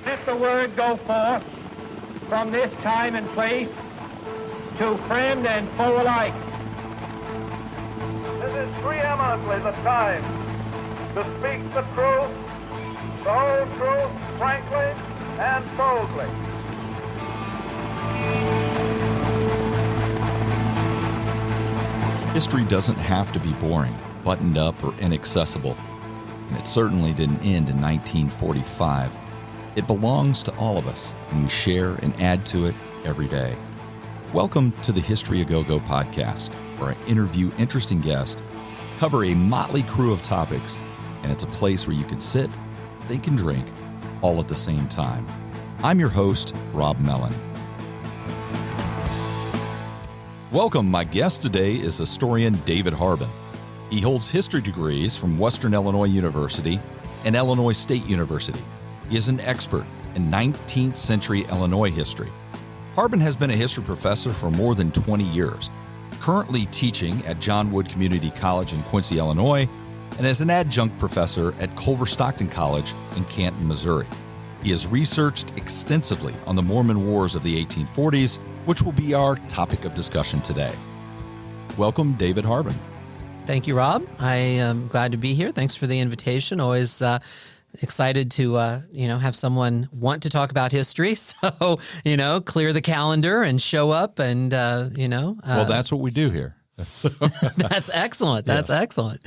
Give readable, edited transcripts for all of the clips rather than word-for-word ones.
Let the word go forth from this time and place to friend and foe alike. This is preeminently the time to speak the truth, the whole truth, frankly and boldly. History doesn't have to be boring, buttoned up, or inaccessible. And it certainly didn't end in 1945. It belongs to all of us, and we share and add to it every day. Welcome to the History A Go-Go podcast, where I interview interesting guests, cover a motley crew of topics, and it's a place where you can sit, think, and drink all at the same time. I'm your host, Rob Mellon. Welcome. My guest today is historian David Harbin. He holds history degrees from Western Illinois University and Illinois State University. He is an expert in 19th century Illinois history. Harbin has been a history professor for more than 20 years, currently teaching at John Wood Community College in Quincy, Illinois, and as an adjunct professor at Culver Stockton College in Canton, Missouri. He has researched extensively on the Mormon Wars of the 1840s, which will be our topic of discussion today. Welcome, David Harbin. Thank you, Rob. I am glad to be here. Thanks for the invitation. Always excited to, have someone want to talk about history. So, clear the calendar and show up and, Well, that's what we do here. That's excellent. That's excellent.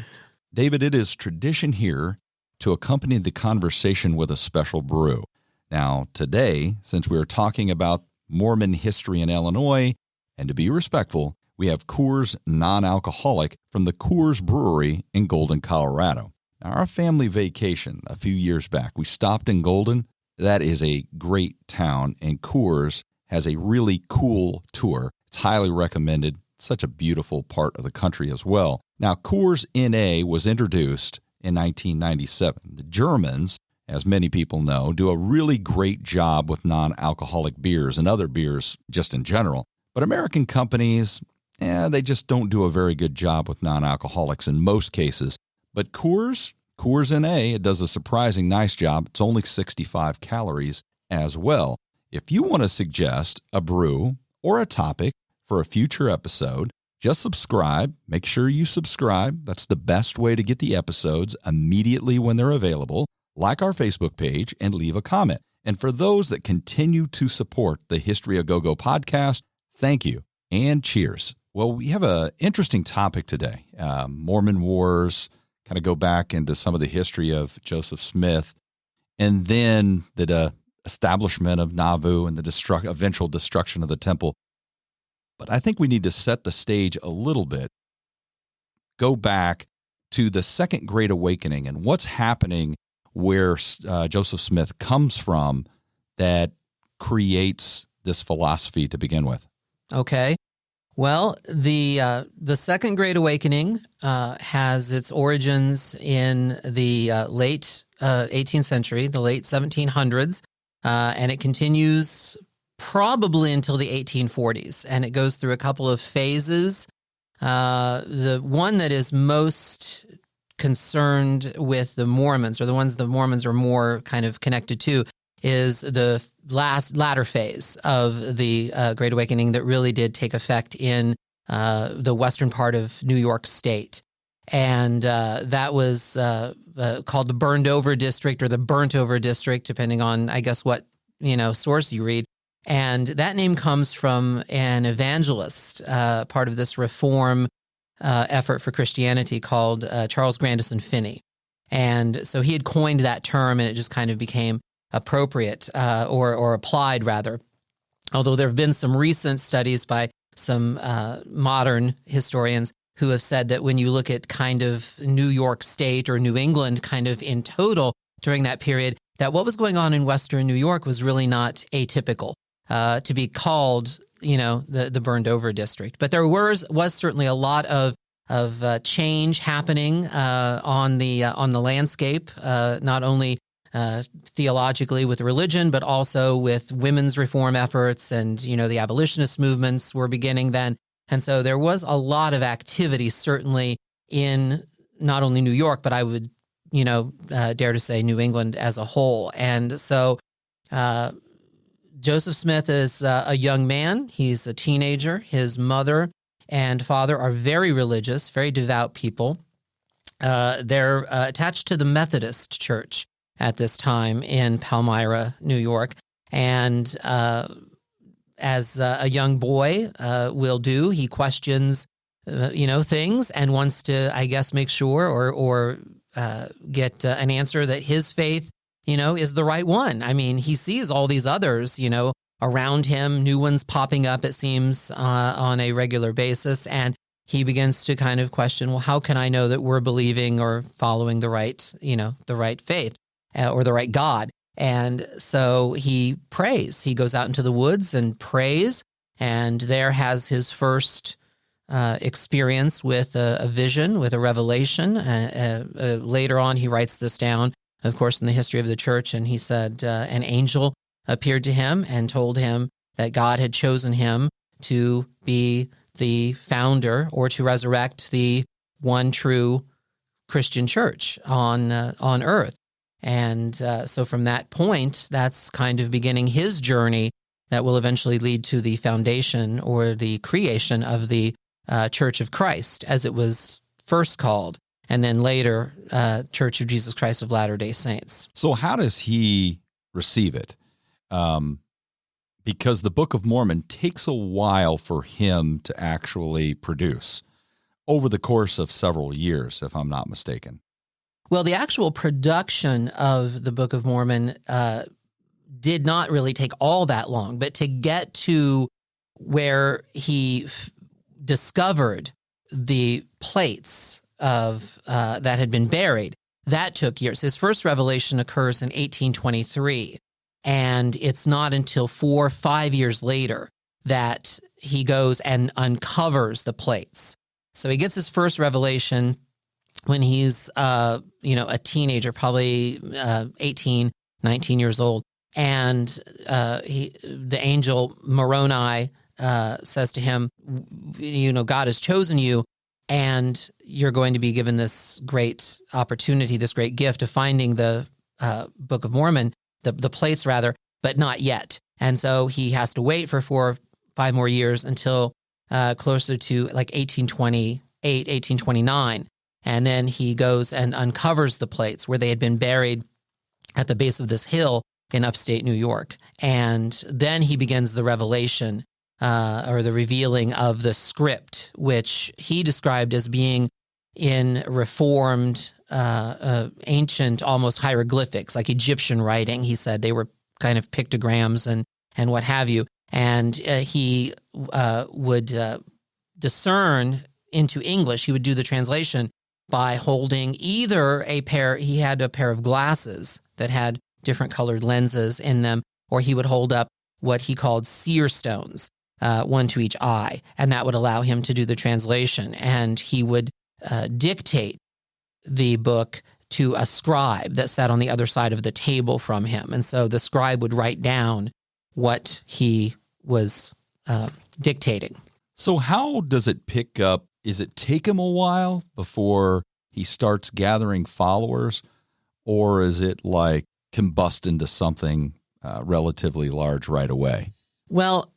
David, it is tradition here to accompany the conversation with a special brew. Now, today, since we are talking about Mormon history in Illinois, and to be respectful, we have Coors Non-Alcoholic from the Coors Brewery in Golden, Colorado. Now, our family vacation a few years back, we stopped in Golden. That is a great town, and Coors has a really cool tour. It's highly recommended. It's such a beautiful part of the country as well. Now, Coors NA was introduced in 1997. The Germans, as many people know, do a really great job with non-alcoholic beers and other beers just in general. But American companies, they just don't do a very good job with non-alcoholics in most cases. But Coors NA, it does a surprising nice job. It's only 65 calories as well. If you want to suggest a brew or a topic for a future episode, just subscribe. Make sure you subscribe. That's the best way to get the episodes immediately when they're available. Like our Facebook page and leave a comment. And for those that continue to support the History A Go-Go podcast, thank you and cheers. Well, we have an interesting topic today. Mormon Wars, kind of go back into some of the history of Joseph Smith, and then the establishment of Nauvoo and the eventual destruction of the temple. But I think we need to set the stage a little bit, go back to the Second Great Awakening and what's happening where Joseph Smith comes from that creates this philosophy to begin with. Okay. Well, the Second Great Awakening has its origins in the late 18th century, the late 1700s, and it continues probably until the 1840s, and it goes through a couple of phases. The one that is most concerned with the Mormons, or the ones the Mormons are more kind of connected to, is the latter phase of the Great Awakening that really did take effect in the western part of New York State. And that was called the Burned Over District or the Burnt Over District, depending on, I guess, what source you read. And that name comes from an evangelist, part of this reform effort for Christianity called Charles Grandison Finney. And so he had coined that term, and it just kind of became appropriate or applied, rather. Although there have been some recent studies by some modern historians who have said that when you look at kind of New York State or New England kind of in total during that period, that what was going on in Western New York was really not atypical to be called, the burned over district. But there was certainly a lot of change happening on the landscape, not only theologically with religion, but also with women's reform efforts, and the abolitionist movements were beginning then. And so there was a lot of activity, certainly in not only New York, but I would dare to say New England as a whole. And so Joseph Smith is a young man. He's a teenager. His mother and father are very religious, very devout people. They're attached to the Methodist Church at this time in Palmyra, New York. And as a young boy will do, he questions, things and wants to, I guess, make sure or get an answer that his faith, is the right one. I mean, he sees all these others, around him, new ones popping up, it seems, on a regular basis. And he begins to kind of question, well, how can I know that we're believing or following the right faith or the right God? And so he prays. He goes out into the woods and prays, and there has his first experience with a vision, with a revelation. Later on, he writes this down, of course, in the history of the church, and he said an angel appeared to him and told him that God had chosen him to be the founder or to resurrect the one true Christian church on earth. And so from that point, that's kind of beginning his journey that will eventually lead to the foundation or the creation of the Church of Christ, as it was first called, and then later Church of Jesus Christ of Latter-day Saints. So how does he receive it? Because the Book of Mormon takes a while for him to actually produce over the course of several years, if I'm not mistaken. Well, the actual production of the Book of Mormon did not really take all that long, but to get to where he discovered the plates of that had been buried, that took years. His first revelation occurs in 1823, and it's not until 4 or 5 years later that he goes and uncovers the plates. So he gets his first revelation when he's, a teenager, probably 18, 19 years old. And the angel Moroni says to him, God has chosen you, and you're going to be given this great opportunity, this great gift of finding the Book of Mormon, the plates rather, but not yet. And so he has to wait for 4 or 5 more years until closer to like 1828, 1829. And then he goes and uncovers the plates where they had been buried at the base of this hill in upstate New York. And then he begins the revelation or the revealing of the script, which he described as being in reformed, ancient, almost hieroglyphics, like Egyptian writing. He said they were kind of pictograms and what have you. And he would discern into English. He would do the translation by holding either he had a pair of glasses that had different colored lenses in them, or he would hold up what he called seer stones, one to each eye, and that would allow him to do the translation. And he would dictate the book to a scribe that sat on the other side of the table from him. And so the scribe would write down what he was dictating. So how does it pick up? Is it take him a while before he starts gathering followers, or is it like combust into something relatively large right away? Well,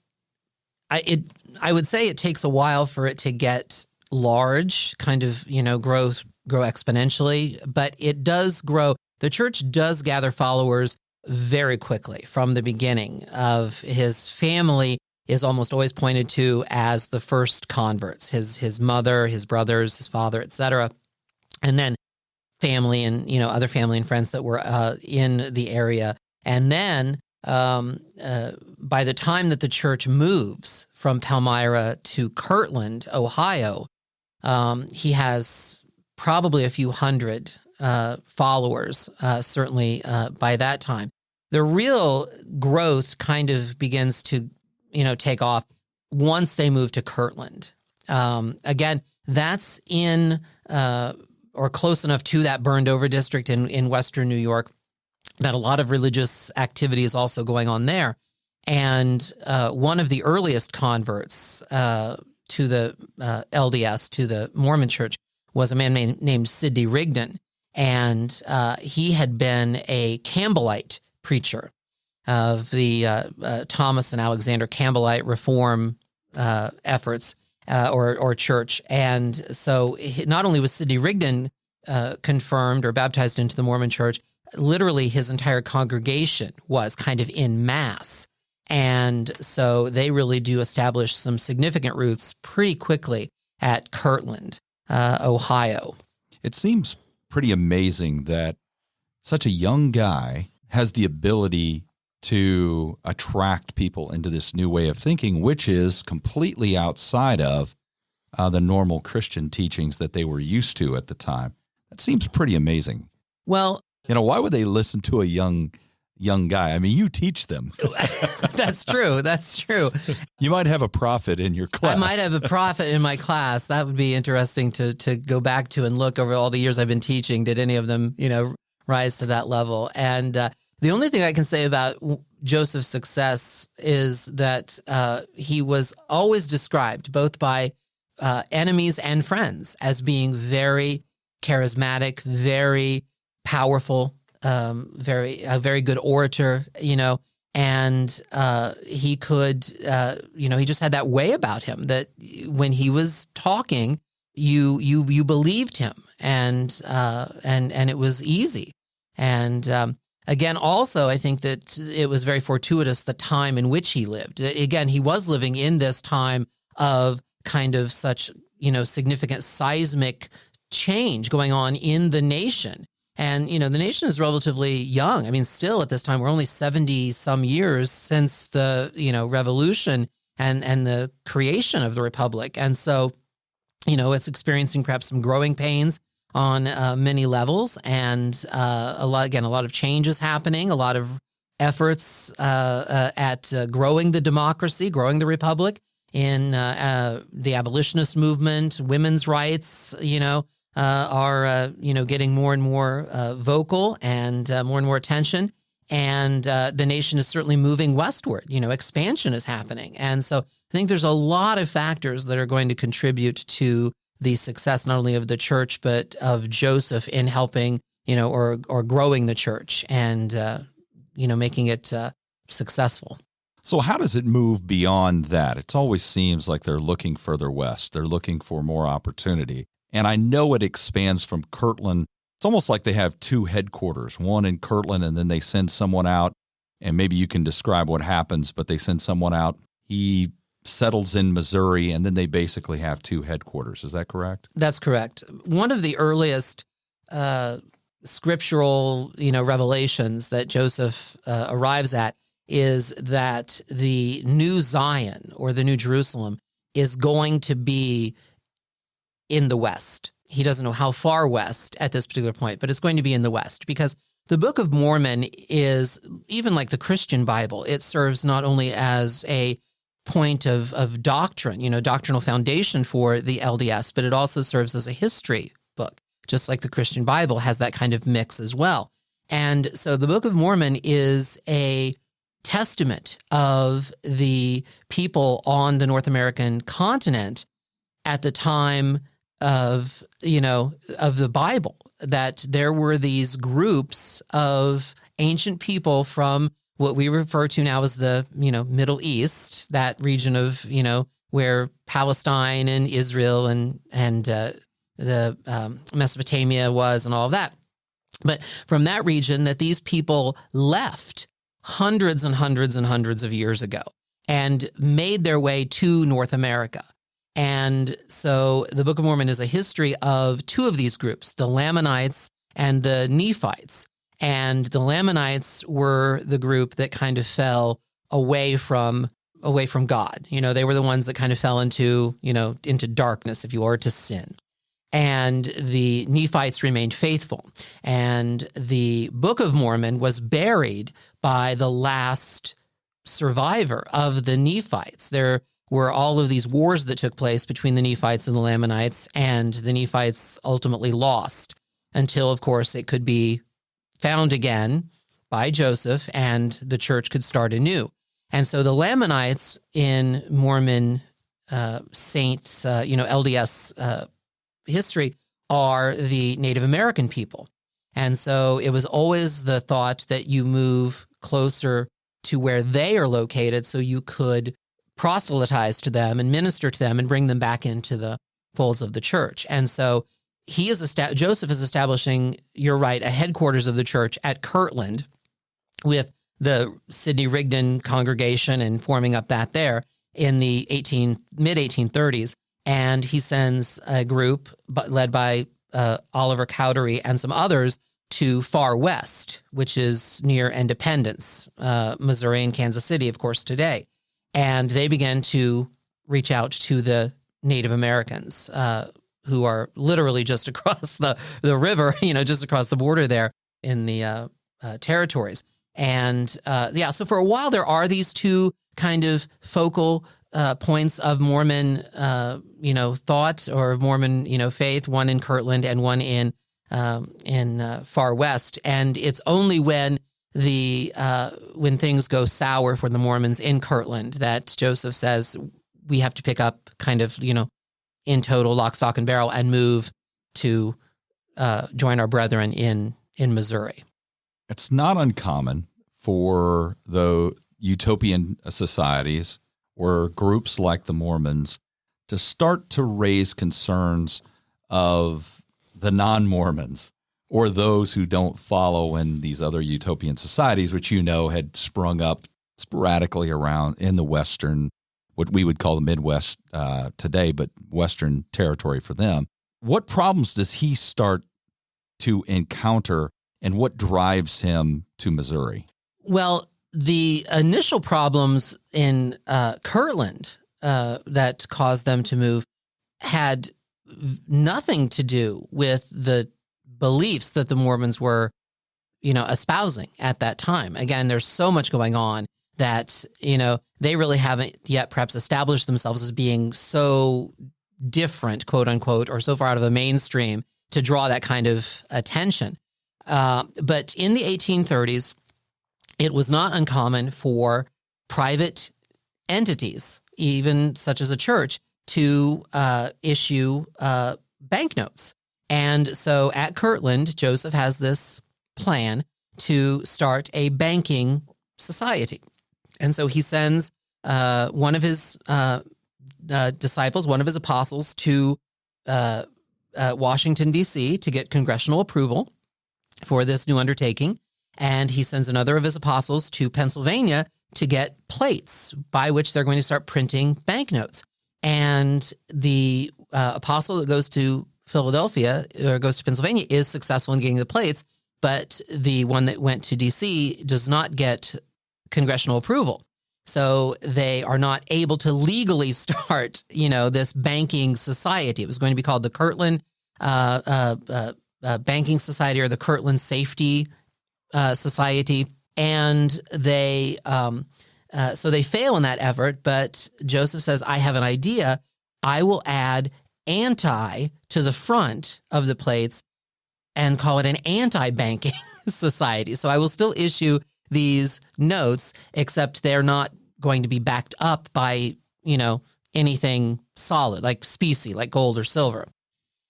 I would say it takes a while for it to get large, kind of, grow exponentially, but it does grow. The church does gather followers very quickly from the beginning. Of his family is almost always pointed to as the first converts, his mother, his brothers, his father, etc. And then family and, other family and friends that were in the area. And then by the time that the church moves from Palmyra to Kirtland, Ohio, he has probably a few hundred followers, certainly by that time. The real growth kind of begins to take off once they move to Kirtland. Again, that's in or close enough to that burned over district in western New York that a lot of religious activity is also going on there. And one of the earliest converts to the LDS, to the Mormon Church, was a man named Sidney Rigdon. And he had been a Campbellite preacher. of the Thomas and Alexander Campbellite reform efforts or church. And so not only was Sidney Rigdon confirmed or baptized into the Mormon church, literally his entire congregation was kind of in mass. And so they really do establish some significant roots pretty quickly at Kirtland, Ohio. It seems pretty amazing that such a young guy has the ability to attract people into this new way of thinking, which is completely outside of the normal Christian teachings that they were used to at the time. That seems pretty amazing. Well, why would they listen to a young guy? I mean, you teach them. That's true. That's true. You might have a prophet in your class. I might have a prophet in my class. That would be interesting to go back to and look over all the years I've been teaching. Did any of them, rise to that level? And the only thing I can say about Joseph's success is that he was always described, both by enemies and friends, as being very charismatic, very powerful, a very good orator, and he could, he just had that way about him that when he was talking, you believed him, and it was easy. And again, also, I think that it was very fortuitous the time in which he lived. Again, he was living in this time of kind of such, significant seismic change going on in the nation. And, the nation is relatively young. I mean, still at this time, we're only 70 some years since the, revolution and the creation of the republic. And so, it's experiencing perhaps some growing pains on many levels, and a lot of changes happening, a lot of efforts at growing the democracy, growing the republic in the abolitionist movement, women's rights, are getting more and more vocal and more attention. And the nation is certainly moving westward. Expansion is happening. And so I think there's a lot of factors that are going to contribute to the success not only of the church, but of Joseph in helping, or growing the church and, making it successful. So how does it move beyond that? It always seems like they're looking further west. They're looking for more opportunity. And I know it expands from Kirtland. It's almost like they have two headquarters, one in Kirtland, and then they send someone out, and maybe you can describe what happens, but they send someone out. He settles in Missouri, and then they basically have two headquarters. Is that correct? That's correct. One of the earliest scriptural, revelations that Joseph arrives at is that the new Zion, or the new Jerusalem, is going to be in the West. He doesn't know how far west at this particular point, but it's going to be in the West, because the Book of Mormon is, even like the Christian Bible, it serves not only as a point of doctrine, doctrinal foundation for the LDS, but it also serves as a history book, just like the Christian Bible has that kind of mix as well. And so the Book of Mormon is a testament of the people on the North American continent at the time of the Bible, that there were these groups of ancient people from what we refer to now as the, Middle East, that region of, where Palestine and Israel and the Mesopotamia was and all of that. But from that region, that these people left hundreds and hundreds and hundreds of years ago and made their way to North America. And so the Book of Mormon is a history of two of these groups, the Lamanites and the Nephites. And the Lamanites were the group that kind of fell away from God. They were the ones that kind of fell into darkness, if you were, to sin. And the Nephites remained faithful. And the Book of Mormon was buried by the last survivor of the Nephites. There were all of these wars that took place between the Nephites and the Lamanites, and the Nephites ultimately lost until, of course, it could be found again by Joseph and the church could start anew. And so the Lamanites in Mormon saints, LDS history, are the Native American people. And so it was always the thought that you move closer to where they are located so you could proselytize to them and minister to them and bring them back into the folds of the church. And so Joseph is establishing, you're right, a headquarters of the church at Kirtland with the Sidney Rigdon congregation and forming up that there in the mid-1830s. And he sends a group led by Oliver Cowdery and some others to Far West, which is near Independence, Missouri and Kansas City, of course, today. And they began to reach out to the Native Americans who are literally just across the river, just across the border there in the territories. And so for a while there are these two kind of focal points of Mormon, thought or Mormon, faith, one in Kirtland and one in Far West. And it's only when things go sour for the Mormons in Kirtland that Joseph says we have to pick up kind of, in total lock, stock, and barrel and move to join our brethren in Missouri. It's not uncommon for the utopian societies or groups like the Mormons to start to raise concerns of the non-Mormons or those who don't follow in these other utopian societies, which had sprung up sporadically around in the Western, what we would call the Midwest today, but Western territory for them. What problems does he start to encounter, and what drives him to Missouri? Well, the initial problems in Kirtland that caused them to move had nothing to do with the beliefs that the Mormons were, espousing at that time. Again, there's so much going on that, they really haven't yet perhaps established themselves as being so different, quote unquote, or so far out of the mainstream to draw that kind of attention. But in the 1830s, it was not uncommon for private entities, even such as a church, to issue banknotes. And so at Kirtland, Joseph has this plan to start a banking society. And so he sends one of his disciples, one of his apostles, to Washington, D.C. to get congressional approval for this new undertaking. And he sends another of his apostles to Pennsylvania to get plates by which they're going to start printing banknotes. And the apostle that goes to Philadelphia or goes to Pennsylvania is successful in getting the plates, but the one that went to D.C. does not get congressional approval. So they are not able to legally start, this banking society. It was going to be called the Kirtland Banking Society or the Kirtland Safety Society. And they fail in that effort, but Joseph says, I have an idea. I will add anti to the front of the plates and call it an anti-banking society. So I will still issue these notes, except they're not going to be backed up by, anything solid, like specie, like gold or silver.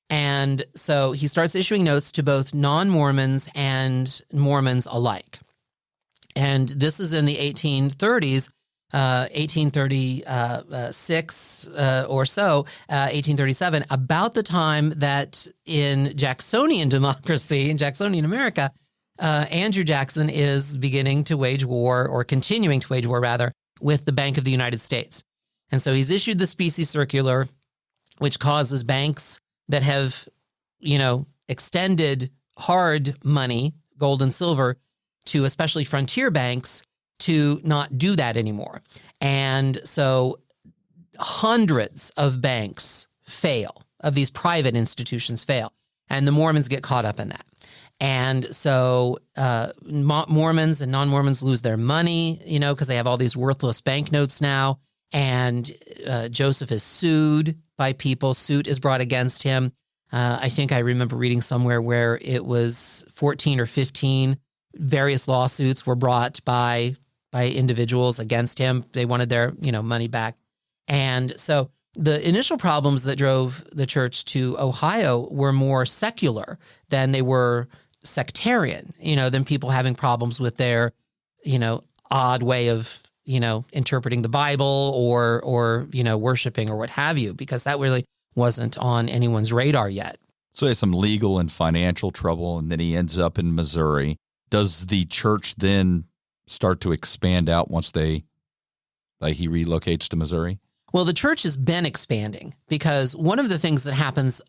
And so he starts issuing notes to both non-Mormons and Mormons alike. And this is in the 1830s, 1836 or so, 1837, about the time that in Jacksonian democracy, in Jacksonian America, Andrew Jackson is beginning to wage war, or continuing to wage war, rather, with the Bank of the United States. And so he's issued the specie circular, which causes banks that have, extended hard money, gold and silver, to especially frontier banks to not do that anymore. And so hundreds of banks fail, of these private institutions fail, and the Mormons get caught up in that. And so Mormons and non-Mormons lose their money, because they have all these worthless banknotes now. And Joseph is sued by people. Suit is brought against him. I think I remember reading somewhere where it was 14 or 15 various lawsuits were brought by individuals against him. They wanted their, money back. And so the initial problems that drove the church to Ohio were more secular than they were sectarian, than people having problems with their, odd way of, interpreting the Bible or, worshiping or what have you, because that really wasn't on anyone's radar yet. So he has some legal and financial trouble, and then he ends up in Missouri. Does the church then start to expand out once he relocates to Missouri? Well, the church has been expanding, because one of the things that happens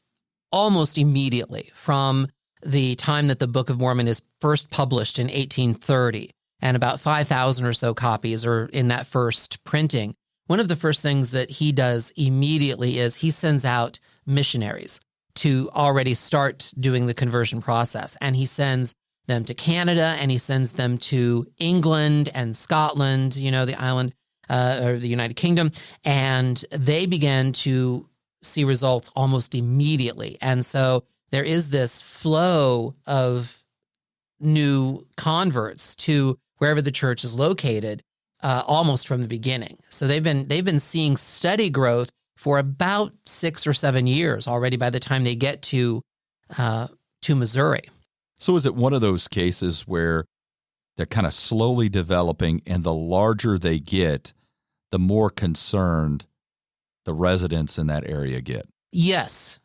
almost immediately from the time that the Book of Mormon is first published in 1830, and about 5,000 or so copies are in that first printing, one of the first things that he does immediately is he sends out missionaries to already start doing the conversion process. And he sends them to Canada, and he sends them to England and Scotland, the island or the United Kingdom, and they began to see results almost immediately. And so there is this flow of new converts to wherever the church is located almost from the beginning. So they've been seeing steady growth for about 6 or 7 years already by the time they get to Missouri. So is it one of those cases where they're kind of slowly developing, and the larger they get, the more concerned the residents in that area get? Yes,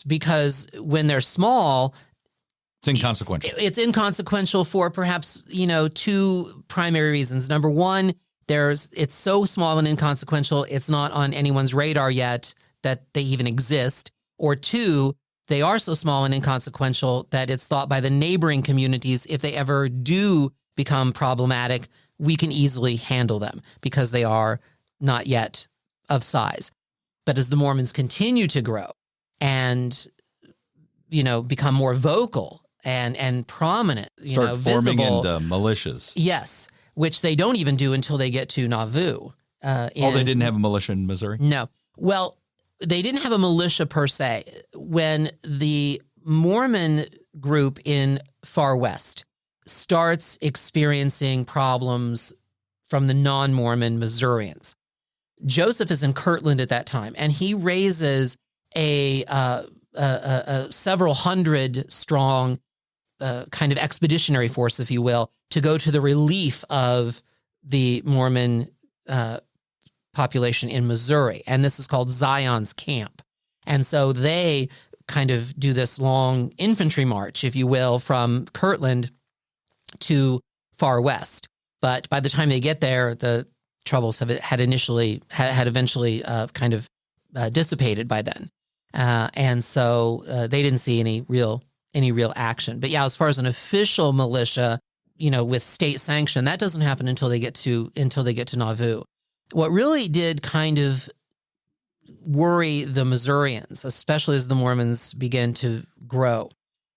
because when they're small, it's inconsequential. It's inconsequential for perhaps, 2 primary reasons. Number one, it's so small and inconsequential, it's not on anyone's radar yet that they even exist. Or 2, they are so small and inconsequential that it's thought by the neighboring communities, if they ever do become problematic, we can easily handle them because they are not yet of size. But as the Mormons continue to grow and, become more vocal and prominent, start forming visible into militias. Yes, which they don't even do until they get to Nauvoo. They didn't have a militia in Missouri? No. Well, they didn't have a militia per se. When the Mormon group in Far West starts experiencing problems from the non-Mormon Missourians, Joseph is in Kirtland at that time, and he raises a several hundred strong kind of expeditionary force, if you will, to go to the relief of the Mormon population in Missouri. And this is called Zion's Camp. And so they kind of do this long infantry march, if you will, from Kirtland to Far West. But by the time they get there, the troubles had eventually kind of dissipated by then. And so they didn't see any real action. But yeah, as far as an official militia, with state sanction, that doesn't happen until they get to Nauvoo. What really did kind of worry the Missourians, especially as the Mormons began to grow,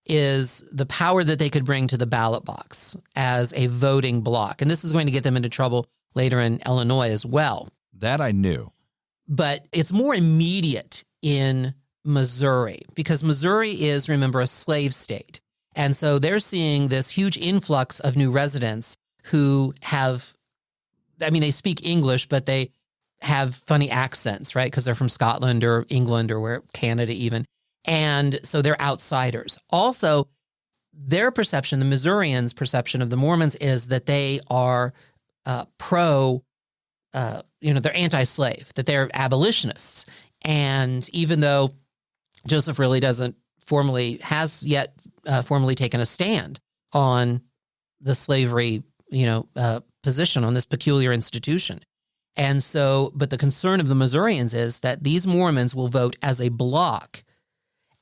is the power that they could bring to the ballot box as a voting bloc. And this is going to get them into trouble later in Illinois as well. That I knew. But it's more immediate in Missouri because Missouri is, remember, a slave state. And so they're seeing this huge influx of new residents who they speak English, but they have funny accents, right? Because they're from Scotland or England or Canada even. And so they're outsiders. Also, their perception, the Missourians' perception of the Mormons is that they are they're anti-slave, that they're abolitionists. And even though Joseph really has yet formally taken a stand on the slavery, position on this peculiar institution. And so, but the concern of the Missourians is that these Mormons will vote as a bloc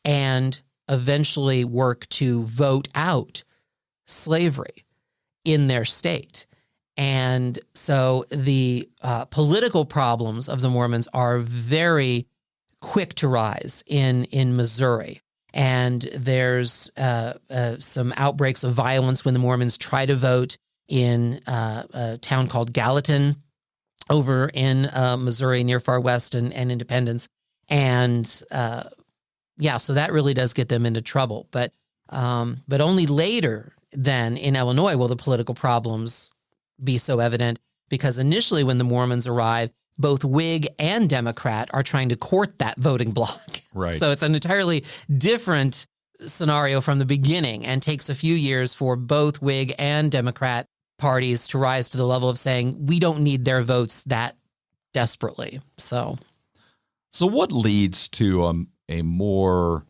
and eventually work to vote out slavery in their state. And so the political problems of the Mormons are very quick to rise in Missouri. And there's some outbreaks of violence when the Mormons try to vote in a town called Gallatin over in Missouri near Far West and Independence. And so that really does get them into trouble. But only later then in Illinois will the political problems be so evident, because initially when the Mormons arrive, both Whig and Democrat are trying to court that voting bloc. Right. So it's an entirely different scenario from the beginning and takes a few years for both Whig and Democrat parties to rise to the level of saying we don't need their votes that desperately. So what leads to a more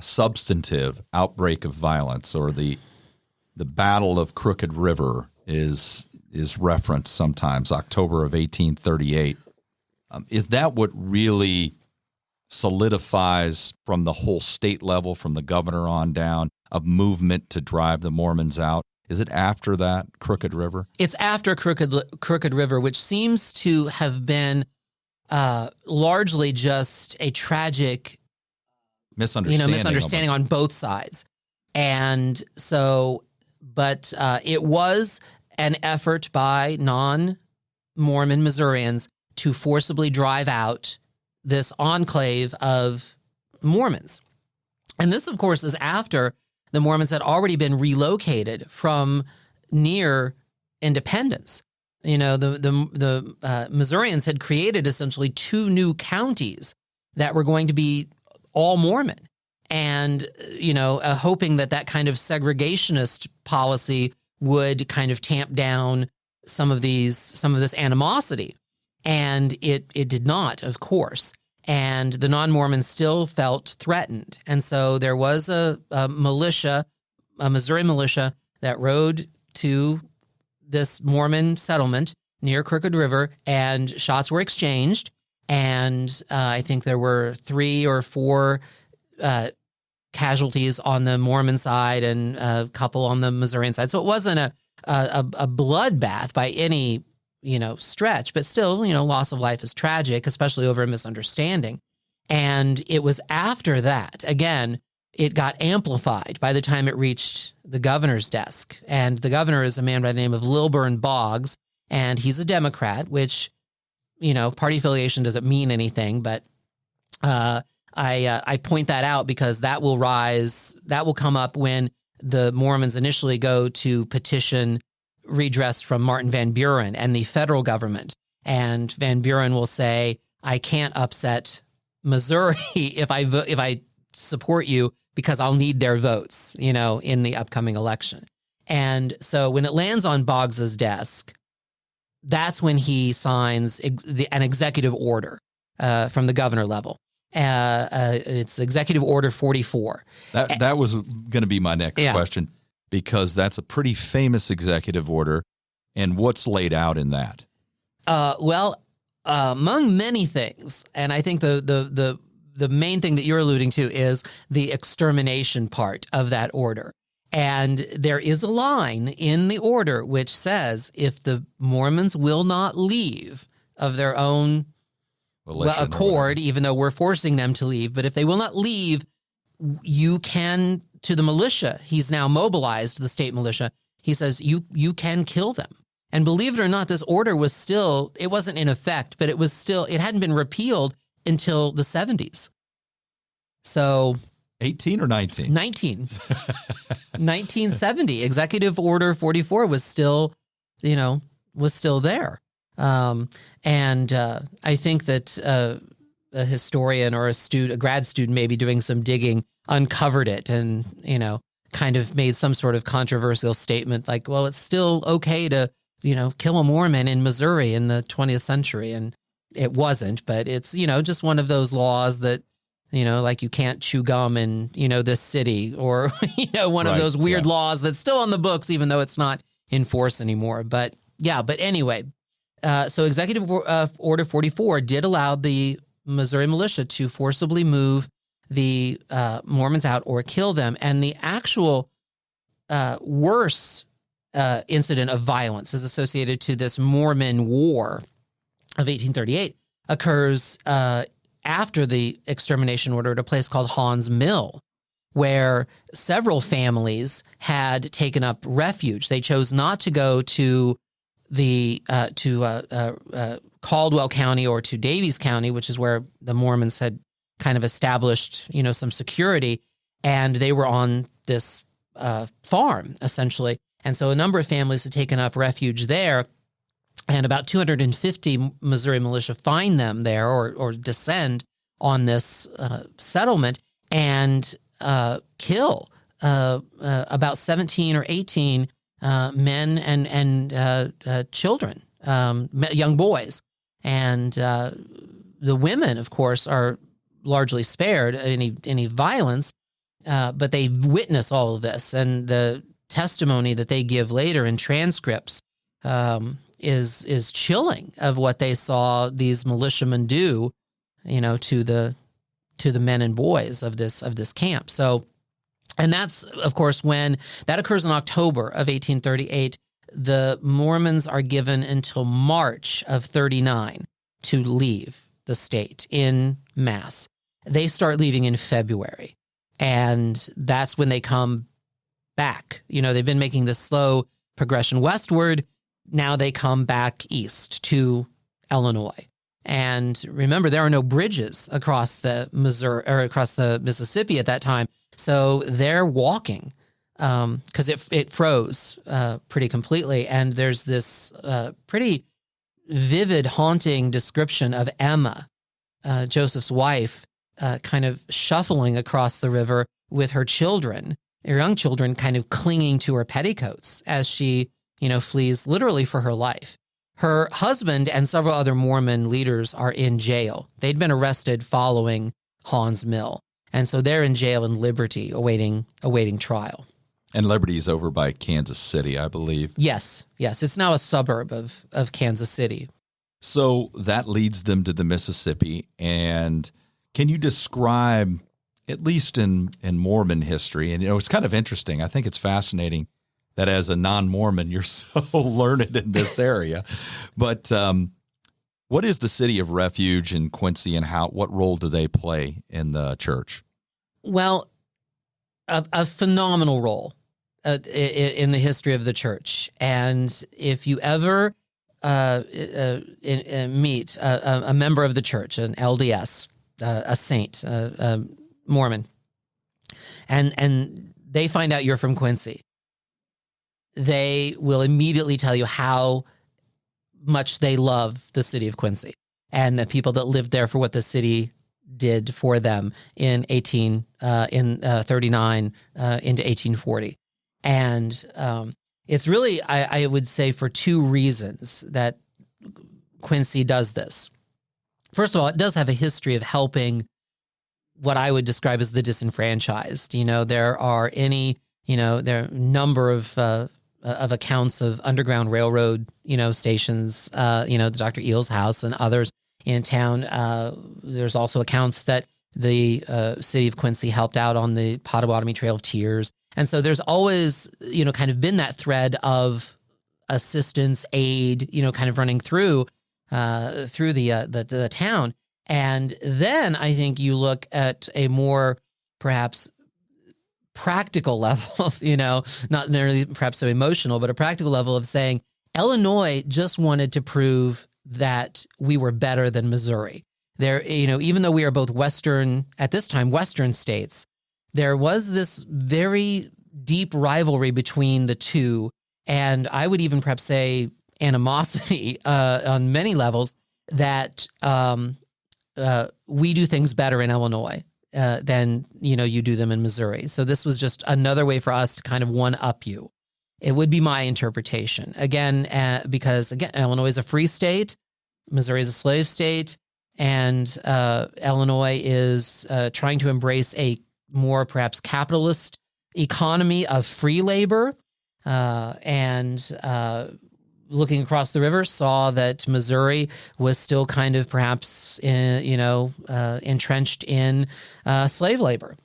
substantive outbreak of violence, or the Battle of Crooked River is referenced sometimes, October of 1838. Is that what really solidifies from the whole state level, from the governor on down, a movement to drive the Mormons out? Is it after that, Crooked River? It's after Crooked River, which seems to have been largely just a tragic misunderstanding on both sides. And so, but it was an effort by non-Mormon Missourians to forcibly drive out this enclave of Mormons. And this, of course, is after the Mormons had already been relocated from near Independence. You know, the Missourians had created essentially 2 new counties that were going to be all Mormon, and hoping that kind of segregationist policy would kind of tamp down some of this animosity, and it did not, of course. And the non-Mormons still felt threatened, and so there was a Missouri militia that rode to this Mormon settlement near Crooked River, and shots were exchanged. And I think there were 3 or 4 casualties on the Mormon side and a couple on the Missourian side. So it wasn't a bloodbath by any stretch, but still, loss of life is tragic, especially over a misunderstanding. And it was after that, again, it got amplified by the time it reached the governor's desk. And the governor is a man by the name of Lilburn Boggs, and he's a Democrat, which, party affiliation doesn't mean anything, but I point that out because that will come up when the Mormons initially go to petition redress from Martin Van Buren and the federal government. And Van Buren will say, I can't upset Missouri if I support you, because I'll need their votes, in the upcoming election. And so when it lands on Boggs's desk, that's when he signs an executive order from the governor level. It's Executive Order 44. That was going to be my next question, because that's a pretty famous executive order. And what's laid out in that? Among many things, and I think the main thing that you're alluding to is the extermination part of that order. And there is a line in the order which says if the Mormons will not leave of their own accord, even though we're forcing them to leave, but if they will not leave, you can, to the militia, he's now mobilized the state militia, he says you can kill them. And believe it or not, this order was still, it wasn't in effect, but it hadn't been repealed until the 70s. So 18 or 19? 1970. Executive Order 44 was still there. And I think that a historian or a grad student maybe doing some digging uncovered it and, kind of made some sort of controversial statement like, well, it's still okay to, kill a Mormon in Missouri in the 20th century. And it wasn't, but it's, just one of those laws that, like you can't chew gum in, this city, or, one of those weird laws that's still on the books, even though it's not in force anymore. But anyway, so Executive Order 44 did allow the Missouri militia to forcibly move the Mormons out or kill them. And the actual worse incident of violence is associated to this Mormon War of 1838 occurs after the extermination order at a place called Haun's Mill, where several families had taken up refuge. They chose not to go to the Caldwell County or to Daviess County, which is where the Mormons had kind of established, some security, and they were on this farm essentially. And so a number of families had taken up refuge there, and about 250 Missouri militia find them there or descend on this settlement and kill about 17 or 18 men and children, young boys. And the women, of course, are largely spared any violence, but they witness all of this. And the testimony that they give later in transcripts is chilling of what they saw these militiamen do, to the men and boys of this camp. So, and that's, of course, when that occurs in October of 1838, the Mormons are given until March of 39 to leave the state in mass. They start leaving in February, and that's when they come back. They've been making this slow progression westward. Now they come back east to Illinois. And remember, there are no bridges across the Missouri or across the Mississippi at that time. So they're walking because it froze pretty completely. And there's this pretty vivid, haunting description of Emma, Joseph's wife, kind of shuffling across the river with her children, her young children, kind of clinging to her petticoats as she, flees literally for her life. Her husband and several other Mormon leaders are in jail. They'd been arrested following Haun's Mill. And so they're in jail in Liberty awaiting trial. And Liberty's over by Kansas City, I believe. Yes. It's now a suburb of Kansas City. So that leads them to the Mississippi. And can you describe, at least in Mormon history, and it's kind of interesting, I think it's fascinating that as a non-Mormon, you're so learned in this area. But what is the City of Refuge in Quincy, and what role do they play in the church? Well, a phenomenal role in the history of the church. And if you ever meet a member of the church, an LDS, a saint, a Mormon, and they find out you're from Quincy, they will immediately tell you how much they love the city of Quincy and the people that lived there for what the city did for them in 39 into 1840. And it's really, I would say, for two reasons that Quincy does this. First of all, it does have a history of helping what I would describe as the disenfranchised. There are there are a number of accounts of Underground Railroad, stations, the Dr. Eel's house and others in town. There's also accounts that the city of Quincy helped out on the Potawatomi Trail of Tears. And so there's always, kind of been that thread of assistance, aid, kind of running through the town. And then I think you look at a more perhaps practical level, not necessarily perhaps so emotional, but a practical level of saying Illinois just wanted to prove that we were better than Missouri. There, even though we are both Western states, there was this very deep rivalry between the two. And I would even perhaps say animosity on many levels that we do things better in Illinois than you do them in Missouri. So this was just another way for us to kind of one-up you. It would be my interpretation. Again, because Illinois is a free state, Missouri is a slave state, and Illinois is trying to embrace a more perhaps capitalist economy of free labor, and looking across the river, saw that Missouri was still kind of perhaps, entrenched in slave labor.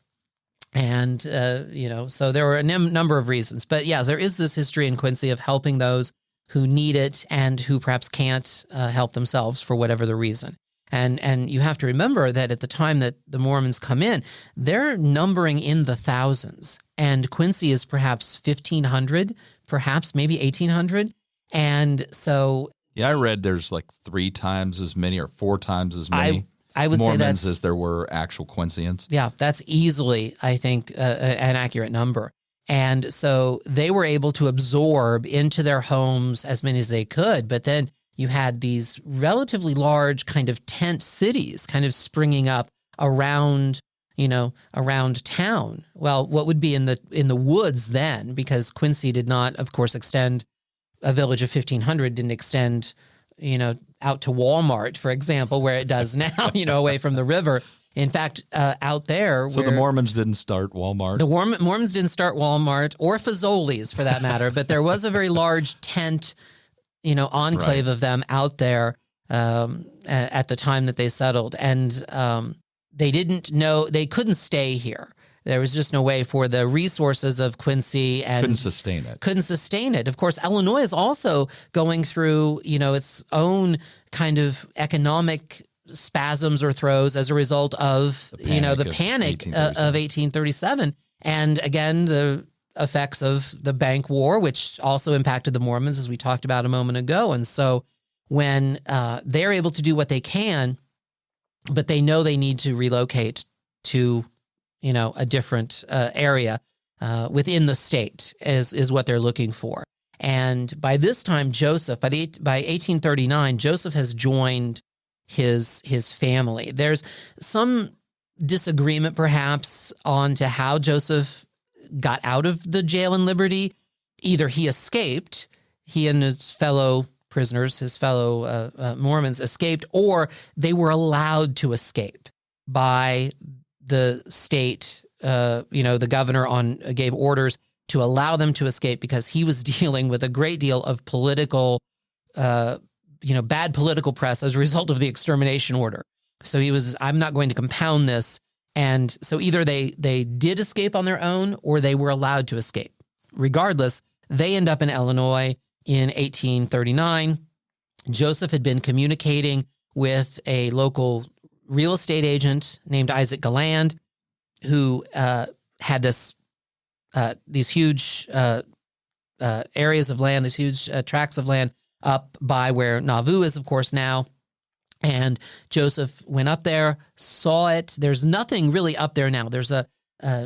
And, so there were a number of reasons. But yeah, there is this history in Quincy of helping those who need it and who perhaps can't help themselves for whatever the reason. And you have to remember that at the time that the Mormons come in, they're numbering in the thousands. And Quincy is perhaps 1,500, perhaps maybe 1,800. And so, yeah, I read there's like 3 times as many or 4 times as many I would Mormons say that's, as there were actual Quincyans. Yeah, that's easily, I think, an accurate number. And so they were able to absorb into their homes as many as they could. But then you had these relatively large kind of tent cities kind of springing up around, around town. Well, what would be in the woods then, because Quincy did not, of course, extend, a village of 1,500 didn't extend, out to Walmart, for example, where it does now, away from the river. In fact, out there. So the Mormons didn't start Walmart? The Mormons didn't start Walmart or Fazoli's for that matter, but there was a very large tent, enclave of them out there at the time that they settled. And they couldn't stay here. There was just no way for the resources of Quincy and couldn't sustain it. Of course, Illinois is also going through, its own kind of economic spasms or throes as a result of, the panic of 1837. And again, the effects of the Bank War, which also impacted the Mormons, as we talked about a moment ago. And so when they're able to do what they can, but they know they need to relocate to, a different area within the state is what they're looking for. And by this time, Joseph, by 1839, Joseph has joined his family. There's some disagreement, perhaps, on to how Joseph got out of the jail in Liberty. Either he escaped, he and his fellow prisoners, his fellow Mormons escaped, or they were allowed to escape by the state. The governor gave orders to allow them to escape because he was dealing with a great deal of political, bad political press as a result of the extermination order. So I'm not going to compound this. And so either they did escape on their own or they were allowed to escape. Regardless, they end up in Illinois in 1839. Joseph had been communicating with a local real estate agent named Isaac Galland, who had these huge areas of land, these huge tracts of land up by where Nauvoo is, of course, now. And Joseph went up there, saw it. There's nothing really up there now. There's a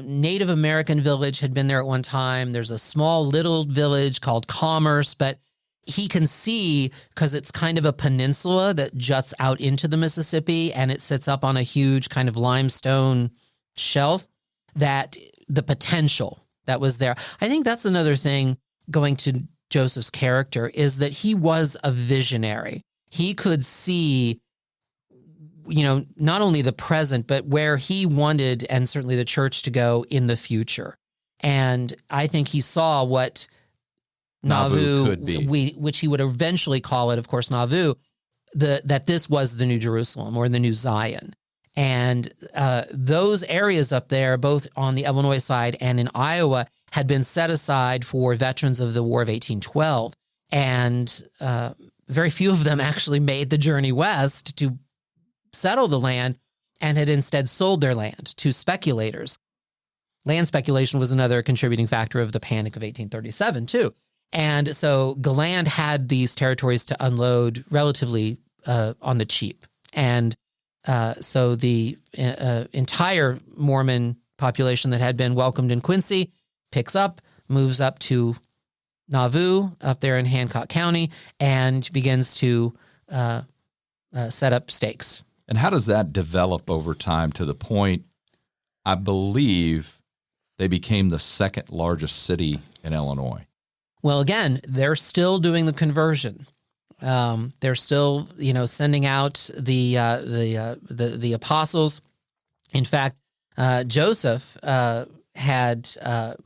Native American village had been there at one time. There's a small little village called Commerce, but he can see, because it's kind of a peninsula that juts out into the Mississippi, and it sits up on a huge kind of limestone shelf, that the potential that was there. I think that's another thing going to Joseph's character, is that he was a visionary. He could see, not only the present, but where he wanted, and certainly the church, to go in the future. And I think he saw what Nauvoo could be, which he would eventually call it, of course, Nauvoo, that this was the New Jerusalem or the New Zion. And those areas up there, both on the Illinois side and in Iowa, had been set aside for veterans of the War of 1812. And very few of them actually made the journey west to settle the land, and had instead sold their land to speculators. Land speculation was another contributing factor of the Panic of 1837, too. And so Galland had these territories to unload relatively on the cheap. And so the entire Mormon population that had been welcomed in Quincy picks up, moves up to Nauvoo, up there in Hancock County, and begins to set up stakes. And how does that develop over time to the point, I believe, they became the second largest city in Illinois? Well, again, they're still doing the conversion. They're still, sending out the apostles. In fact, Joseph had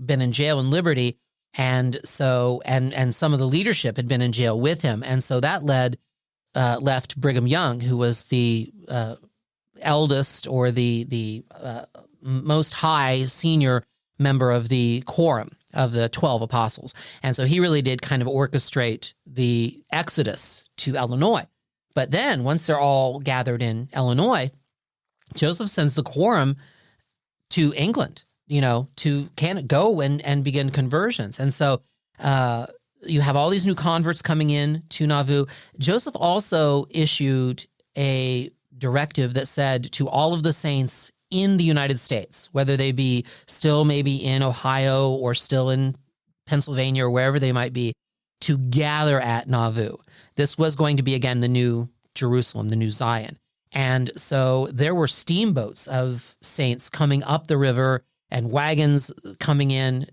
been in jail in Liberty, and so and some of the leadership had been in jail with him, and so that left Brigham Young, who was the eldest or the most high senior member of the quorum of the 12 apostles. And so he really did kind of orchestrate the exodus to Illinois. But then once they're all gathered in Illinois, Joseph sends the quorum to England, to go and begin conversions. And so you have all these new converts coming in to Nauvoo. Joseph also issued a directive that said to all of the saints in the United States, whether they be still maybe in Ohio or still in Pennsylvania or wherever they might be, to gather at Nauvoo. This was going to be, again, the New Jerusalem, the New Zion. And so there were steamboats of saints coming up the river and wagons coming in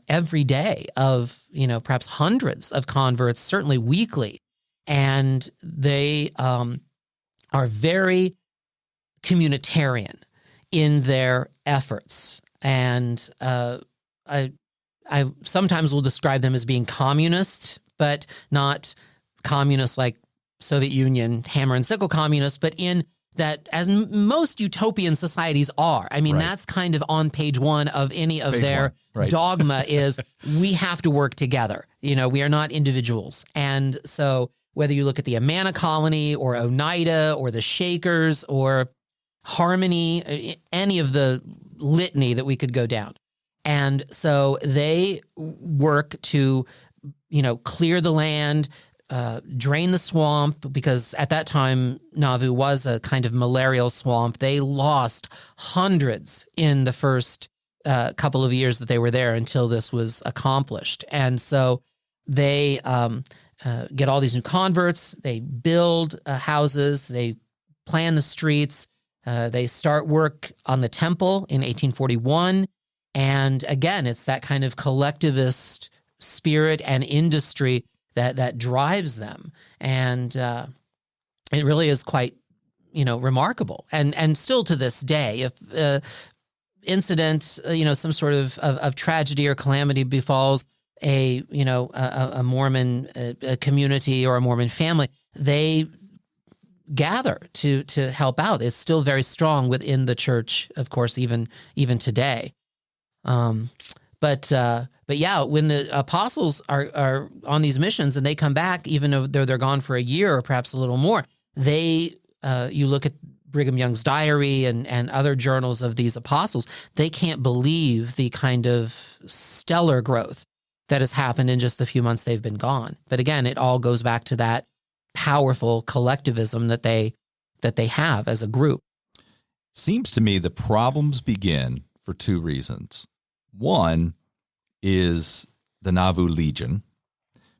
every day of, perhaps hundreds of converts, certainly weekly. And they are very communitarian in their efforts. And I sometimes will describe them as being communist, but not communist like Soviet Union, hammer and sickle communist, but in that, as most utopian societies are. I mean, that's kind of on page one of any of their dogma is we have to work together. We are not individuals. And so whether you look at the Amana colony or Oneida or the Shakers or Harmony, any of the litany that we could go down. And so they work to, clear the land, drain the swamp, because at that time, Nauvoo was a kind of malarial swamp. They lost hundreds in the first couple of years that they were there until this was accomplished. And so they get all these new converts, they build houses, they plan the streets, they start work on the temple in 1841. And again, it's that kind of collectivist spirit and industry that drives them. And it really is quite, remarkable. And still to this day, if incident, some sort of tragedy or calamity befalls a Mormon community or a Mormon family, they gather to help out. It's still very strong within the church, of course, even today. But yeah, when the apostles are on these missions and they come back, even though they're gone for a year or perhaps a little more, you look at Brigham Young's diary and other journals of these apostles, they can't believe the kind of stellar growth that has happened in just the few months they've been gone. But again, it all goes back to that powerful collectivism that they have as a group. Seems to me the problems begin for two reasons. One is the Nauvoo Legion,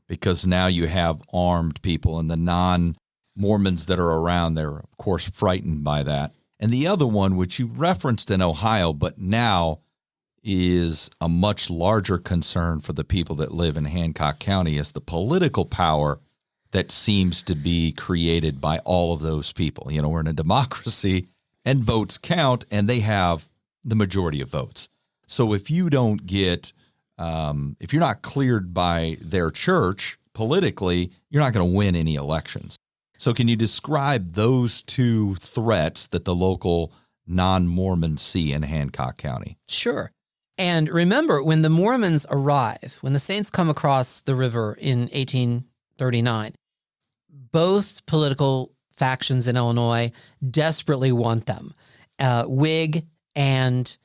because now you have armed people, and the non-Mormons that are around, they're, of course, frightened by that. And the other one, which you referenced in Ohio, but now is a much larger concern for the people that live in Hancock County, is the political power that seems to be created by all of those people. We're in a democracy, and votes count, and they have the majority of votes. So if you don't get, if you're not cleared by their church politically, you're not going to win any elections. So can you describe those two threats that the local non-Mormons see in Hancock County? Sure. And remember, when the Mormons arrive, when the Saints come across the river in 1839, both political factions in Illinois desperately want them, Whig and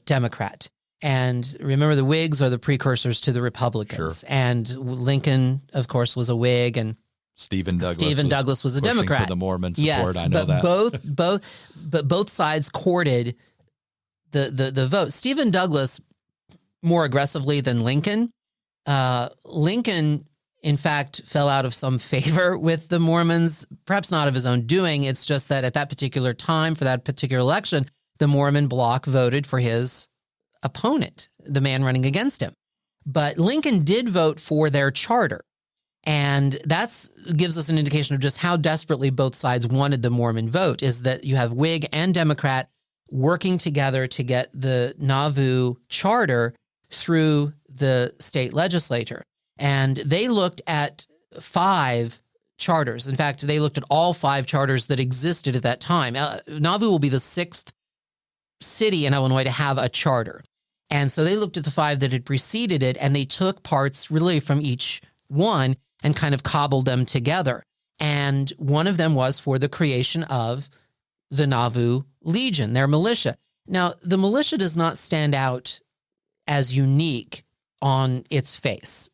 Democrat. And remember, the Whigs are the precursors to the Republicans. Sure. And Lincoln, of course, was a Whig, and Stephen Douglas was a Democrat. For the Mormon support, yes, I but know that. both sides courted the vote. Stephen Douglas more aggressively than Lincoln. Lincoln, in fact, fell out of some favor with the Mormons, perhaps not of his own doing. It's just that at that particular time, for that particular election, the Mormon bloc voted for his opponent, the man running against him. But Lincoln did vote for their charter. And that gives us an indication of just how desperately both sides wanted the Mormon vote, is that you have Whig and Democrat working together to get the Nauvoo charter through the state legislature. And they looked at 5 charters. In fact, they looked at all 5 charters that existed at that time. Nauvoo will be the 6th city in Illinois to have a charter. And so they looked at the 5 that had preceded it, and they took parts really from each one and kind of cobbled them together. And one of them was for the creation of the Nauvoo Legion, their militia. Now, the militia does not stand out as unique on its face.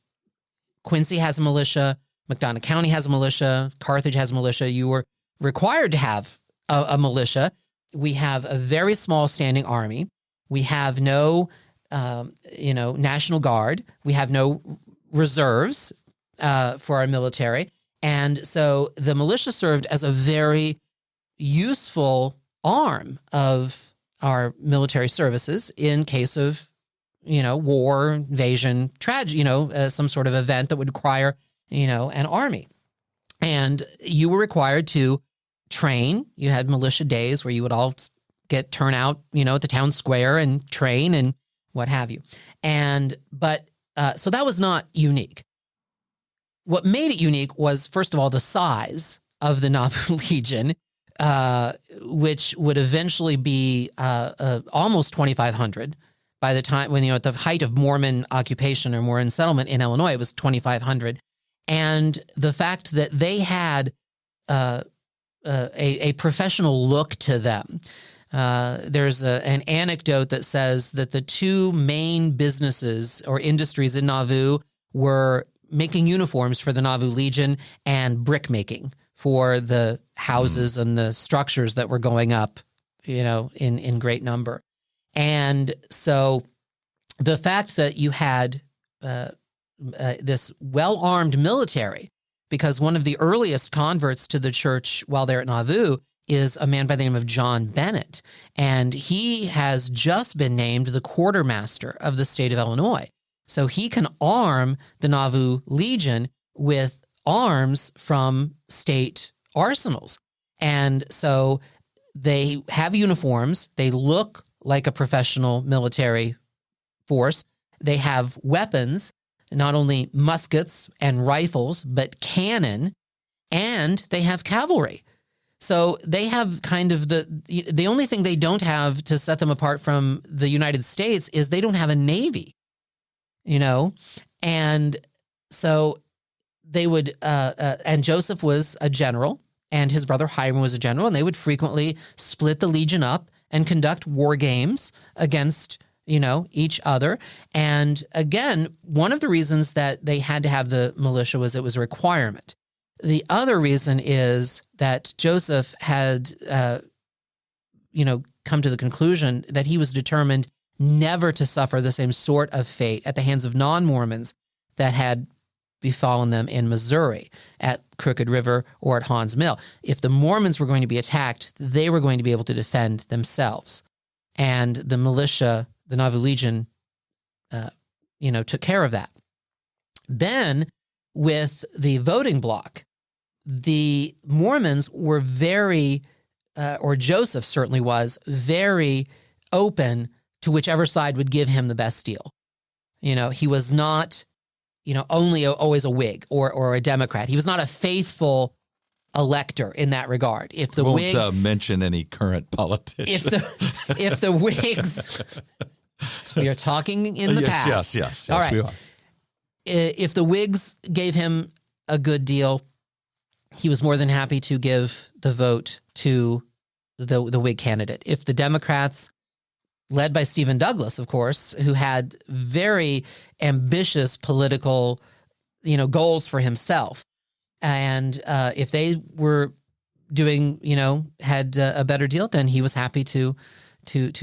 Quincy has a militia, McDonough County has a militia, Carthage has a militia. You were required to have a militia. We have a very small standing army. We have no, National Guard. We have no reserves for our military. And so the militia served as a very, useful arm of our military services in case of, war, invasion, tragedy, some sort of event that would require, an army. And you were required to train. You had militia days where you would all get turn out, at the town square and train and what have you. So that was not unique. What made it unique was, first of all, the size of the Nauvoo Legion, which would eventually be almost 2,500 by the time when, at the height of Mormon occupation or Mormon settlement in Illinois, it was 2,500. And the fact that they had a professional look to them. There's an anecdote that says that the two main businesses or industries in Nauvoo were making uniforms for the Nauvoo Legion and brick making for the houses and the structures that were going up, in great number. And so the fact that you had this well-armed military, because one of the earliest converts to the church while they're at Nauvoo is a man by the name of John Bennett, and he has just been named the quartermaster of the state of Illinois. So he can arm the Nauvoo Legion with arms from state arsenals. And so they have uniforms. They look like a professional military force. They have weapons, not only muskets and rifles, but cannon, and they have cavalry. So they have kind of the only thing they don't have to set them apart from the United States is they don't have a navy, and so they would, and Joseph was a general and his brother Hiram was a general, and they would frequently split the Legion up and conduct war games against, each other. And again, one of the reasons that they had to have the militia was it was a requirement. The other reason is that Joseph had, come to the conclusion that he was determined never to suffer the same sort of fate at the hands of non-Mormons that had befallen them in Missouri at Crooked River or at Haun's Mill. If the Mormons were going to be attacked, they were going to be able to defend themselves. And the militia, the Nauvoo Legion, took care of that. Then with the voting bloc, the Mormons were very, or Joseph certainly was, very open to whichever side would give him the best deal. He was not, only always a Whig or a Democrat. He was not a faithful elector in that regard. If the Whig mention any current politicians. If the Whigs, we are talking in the past. Yes. All right. We are. If the Whigs gave him a good deal, he was more than happy to give the vote to the Whig candidate. If the Democrats, led by Stephen Douglas, of course, who had very ambitious political, goals for himself, and if they were doing, had a better deal, then he was happy to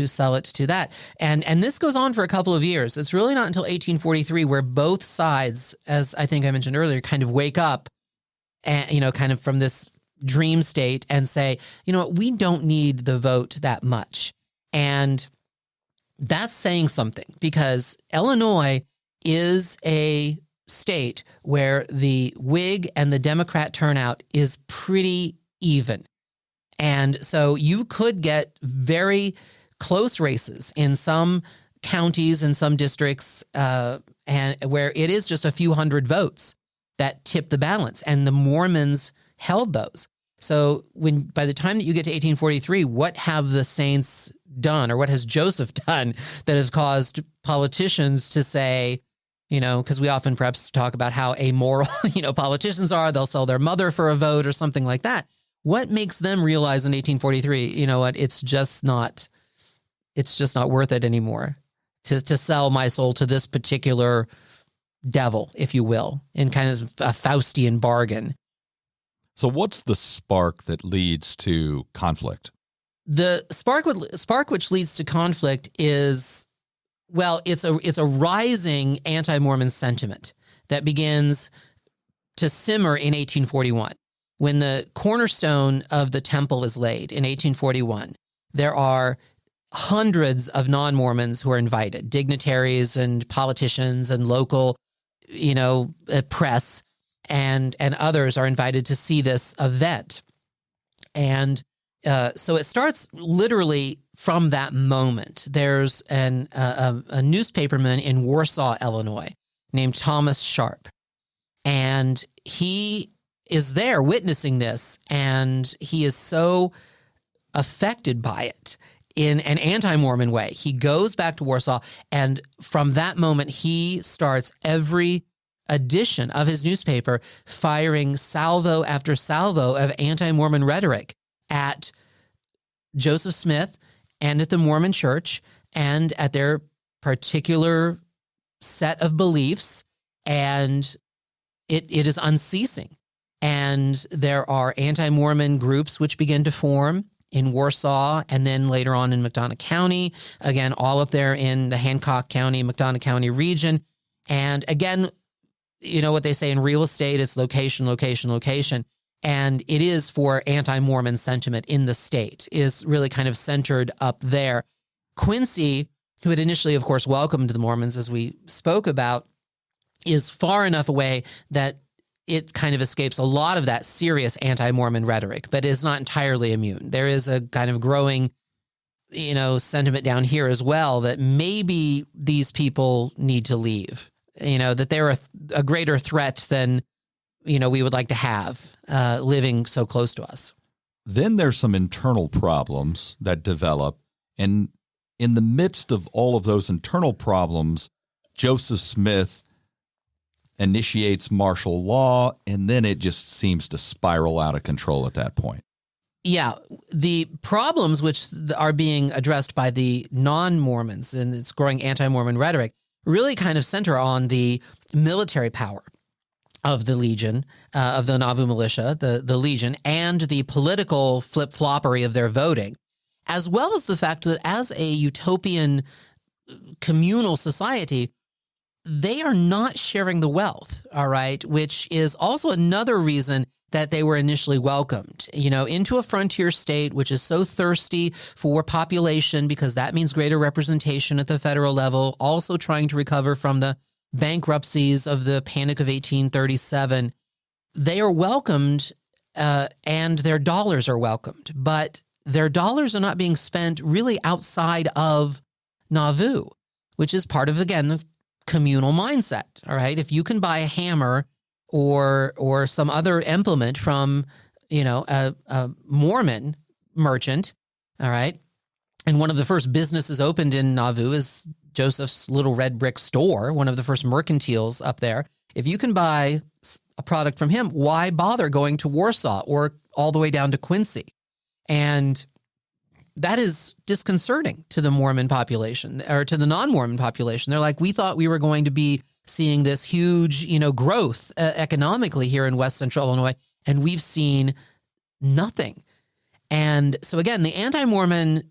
sell it to that. And this goes on for a couple of years. It's really not until 1843 where both sides, as I think I mentioned earlier, kind of wake up and, kind of from this dream state and say, we don't need the vote that much. And that's saying something, because Illinois is a state where the Whig and the Democrat turnout is pretty even. And so you could get very close races in some counties and some districts, and where it is just a few hundred votes that tip the balance, and the Mormons held those. So by the time that you get to 1843, what have the saints done, or what has Joseph done that has caused politicians to say, because we often perhaps talk about how amoral, politicians are, they'll sell their mother for a vote or something like that. What makes them realize in 1843, it's just not worth it anymore to sell my soul to this particular devil, if you will, in kind of a Faustian bargain. So what's the spark that leads to conflict? The spark which leads to conflict is, it's a rising anti-Mormon sentiment that begins to simmer in 1841. when the cornerstone of the temple is laid in 1841, there are hundreds of non-Mormons who are invited, dignitaries and politicians and local, press and others are invited to see this event. And so it starts literally from that moment. There's a newspaperman in Warsaw, Illinois, named Thomas Sharp. And he is there witnessing this, and he is so affected by it in an anti-Mormon way. He goes back to Warsaw, and from that moment, he starts every edition of his newspaper firing salvo after salvo of anti-Mormon rhetoric at Joseph Smith and at the Mormon Church and at their particular set of beliefs, and it is unceasing. And there are anti-Mormon groups which begin to form in Warsaw and then later on in McDonough County, again, all up there in the Hancock County, McDonough County region. And again, you know what they say in real estate, it's location, location, location. And it is for anti-Mormon sentiment in the state is really kind of centered up there. Quincy, who had initially, of course, welcomed the Mormons, as we spoke about, is far enough away that it kind of escapes a lot of that serious anti-Mormon rhetoric, but is not entirely immune. There is a kind of growing, sentiment down here as well that maybe these people need to leave, that they're a greater threat than, we would like to have living so close to us. Then there's some internal problems that develop. And in the midst of all of those internal problems, Joseph Smith initiates martial law, and then it just seems to spiral out of control at that point. Yeah, the problems which are being addressed by the non-Mormons and its growing anti-Mormon rhetoric really kind of center on the military power of the Legion, of the Nauvoo militia, the Legion, and the political flip-floppery of their voting, as well as the fact that as a utopian communal society, they are not sharing the wealth, all right, which is also another reason that they were initially welcomed, into a frontier state, which is so thirsty for population because that means greater representation at the federal level, also trying to recover from the bankruptcies of the Panic of 1837. They are welcomed and their dollars are welcomed, but their dollars are not being spent really outside of Nauvoo, which is part of, again, the communal mindset. All right. If you can buy a hammer or some other implement from, a Mormon merchant. All right. And one of the first businesses opened in Nauvoo is Joseph's Little Red Brick Store, one of the first mercantiles up there. If you can buy a product from him, why bother going to Warsaw or all the way down to Quincy? And that is disconcerting to the Mormon population or to the non-Mormon population. They're like, we thought we were going to be seeing this huge, growth economically here in West Central Illinois, and we've seen nothing. And so again, the anti-Mormon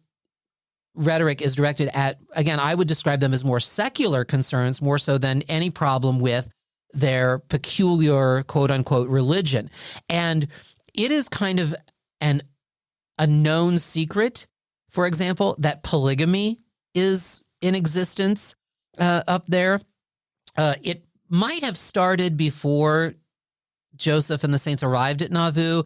rhetoric is directed at, again, I would describe them as more secular concerns, more so than any problem with their peculiar quote unquote religion. And it is kind of a known secret, for example, that polygamy is in existence up there. It might have started before Joseph and the saints arrived at Nauvoo,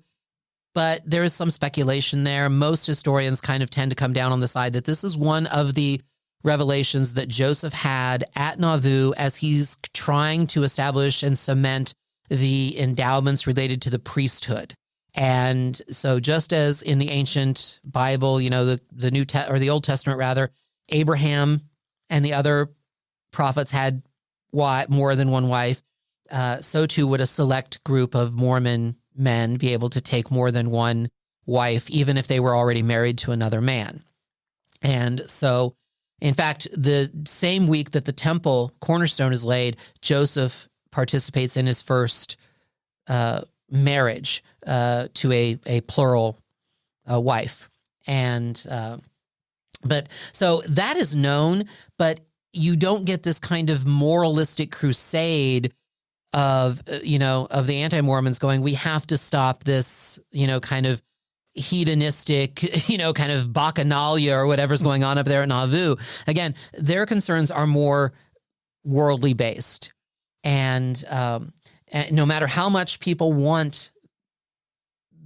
but there is some speculation there. Most historians kind of tend to come down on the side that this is one of the revelations that Joseph had at Nauvoo as he's trying to establish and cement the endowments related to the priesthood. And so just as in the ancient Bible, the the Old Testament rather, Abraham and the other prophets had more than one wife, so too would a select group of Mormon men be able to take more than one wife, even if they were already married to another man. And so, in fact, the same week that the temple cornerstone is laid, Joseph participates in his first marriage to a plural wife. And but so that is known, but you don't get this kind of moralistic crusade of the anti-Mormons going, we have to stop this, kind of hedonistic, kind of bacchanalia or whatever's going on up there at Nauvoo. Again, their concerns are more worldly based. And no matter how much people want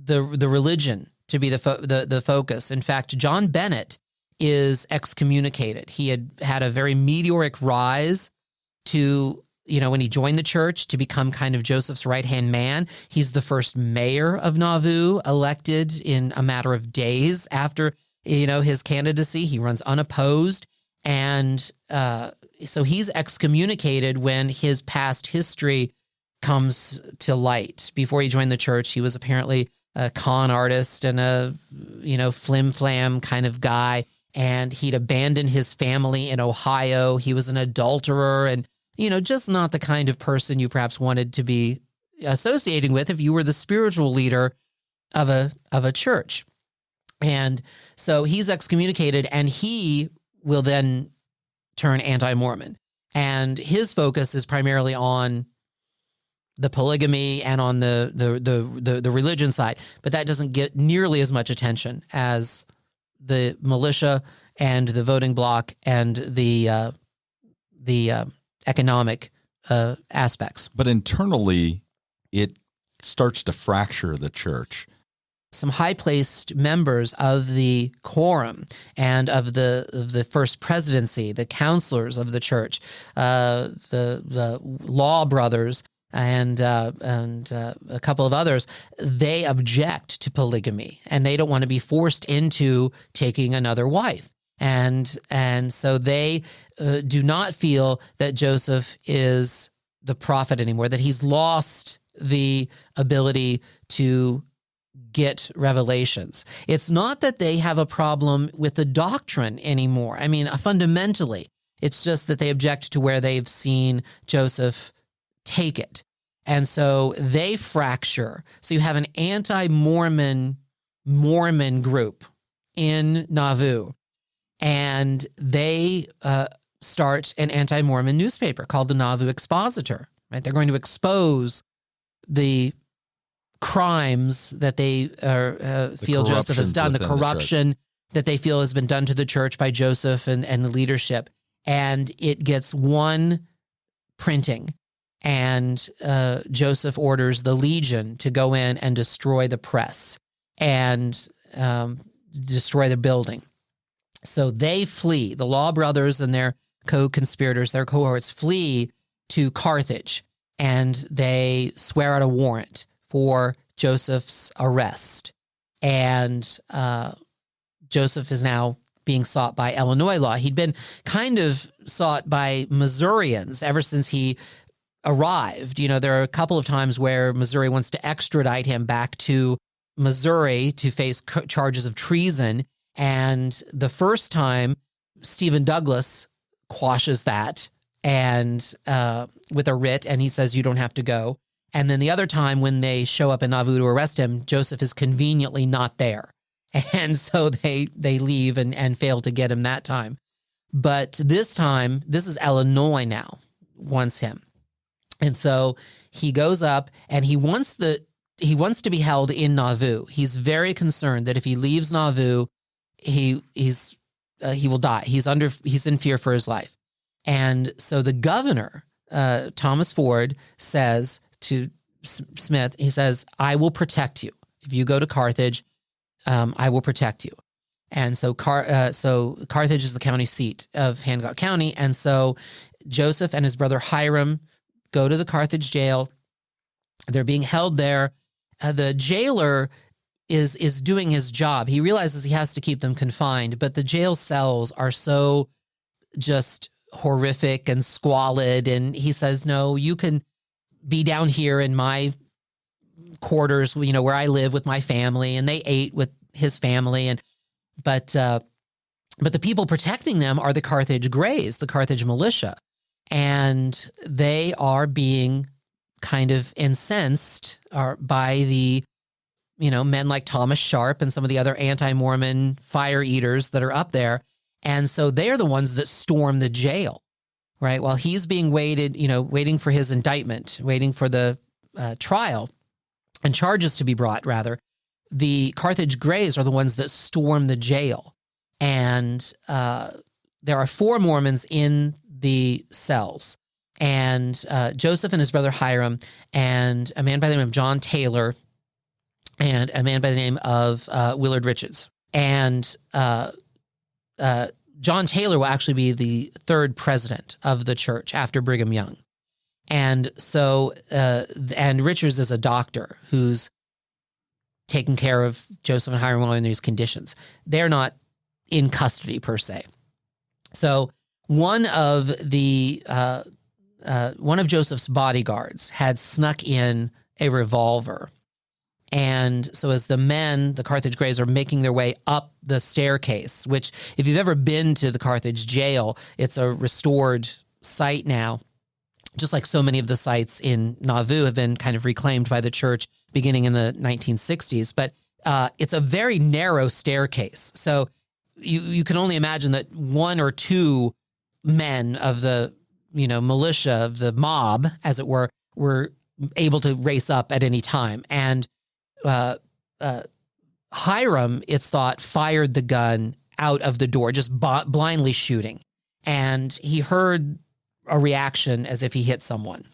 the religion to be the focus. In fact, John Bennett is excommunicated. He had a very meteoric rise to, when he joined the church, to become kind of Joseph's right-hand man. He's the first mayor of Nauvoo, elected in a matter of days after, his candidacy. He runs unopposed. And so he's excommunicated when his past history comes to light. Before he joined the church, he was apparently a con artist and a, flim-flam kind of guy. And he'd abandoned his family in Ohio. He was an adulterer and, just not the kind of person you perhaps wanted to be associating with if you were the spiritual leader of a church. And so he's excommunicated, and he will then turn anti-Mormon. And his focus is primarily on the polygamy and on the religion side, but that doesn't get nearly as much attention as the militia and the voting bloc and the economic aspects. But internally, it starts to fracture the church. Some high-placed members of the quorum and of the first presidency, the counselors of the church, the law brothers, and a couple of others, they object to polygamy, and they don't want to be forced into taking another wife. And so they do not feel that Joseph is the prophet anymore, that he's lost the ability to get revelations. It's not that they have a problem with the doctrine anymore. I mean, fundamentally, it's just that they object to where they've seen Joseph take it. And so they fracture. So you have an anti-Mormon Mormon group in Nauvoo, and they start an anti-Mormon newspaper called the Nauvoo Expositor. Right? They're going to expose the crimes that they feel Joseph has done, the corruption that they feel has been done to the church by Joseph and the leadership. And it gets one printing, and Joseph orders the Legion to go in and destroy the press and destroy the building. So they flee. The Law Brothers and their co-conspirators, their cohorts, flee to Carthage, and they swear out a warrant for Joseph's arrest. And Joseph is now being sought by Illinois law. He'd been kind of sought by Missourians ever since he arrived. There are a couple of times where Missouri wants to extradite him back to Missouri to face charges of treason. And the first time, Stephen Douglas quashes that and with a writ, and he says, you don't have to go. And then the other time when they show up in Nauvoo to arrest him, Joseph is conveniently not there. And so they leave and fail to get him that time. But this time, this is Illinois now, wants him. And so he goes up and he wants to be held in Nauvoo. He's very concerned that if he leaves Nauvoo, he will die. He's in fear for his life. And so the governor, Thomas Ford, says to Smith, he says, I will protect you. If you go to Carthage, I will protect you. And so Carthage is the county seat of Hancock County. And so Joseph and his brother Hiram go to the Carthage jail. They're being held there. The jailer is doing his job. He realizes he has to keep them confined, but the jail cells are so just horrific and squalid. And he says, no, you can be down here in my quarters, where I live with my family. And they ate with his family. But the people protecting them are the Carthage Greys, the Carthage militia. And they are being kind of incensed by the, men like Thomas Sharp and some of the other anti-Mormon fire eaters that are up there. And so they're the ones that storm the jail, right? While he's being waiting for his indictment, waiting for the trial and charges to be brought, rather, the Carthage Greys are the ones that storm the jail. And there are 4 Mormons in the cells. And Joseph and his brother Hiram, and a man by the name of John Taylor, and a man by the name of Willard Richards. And John Taylor will actually be the 3rd president of the church after Brigham Young. And so, and Richards is a doctor who's taking care of Joseph and Hiram while in these conditions. They're not in custody per se. So one of Joseph's bodyguards had snuck in a revolver. And so as the Carthage Greys, are making their way up the staircase, which if you've ever been to the Carthage Jail, it's a restored site now, just like so many of the sites in Nauvoo have been kind of reclaimed by the church beginning in the 1960s. But it's a very narrow staircase. So you can only imagine that 1 or 2 men of the militia, of the mob, as it were able to race up at any time. And Hiram, it's thought, fired the gun out of the door, just blindly shooting. And he heard a reaction as if he hit someone.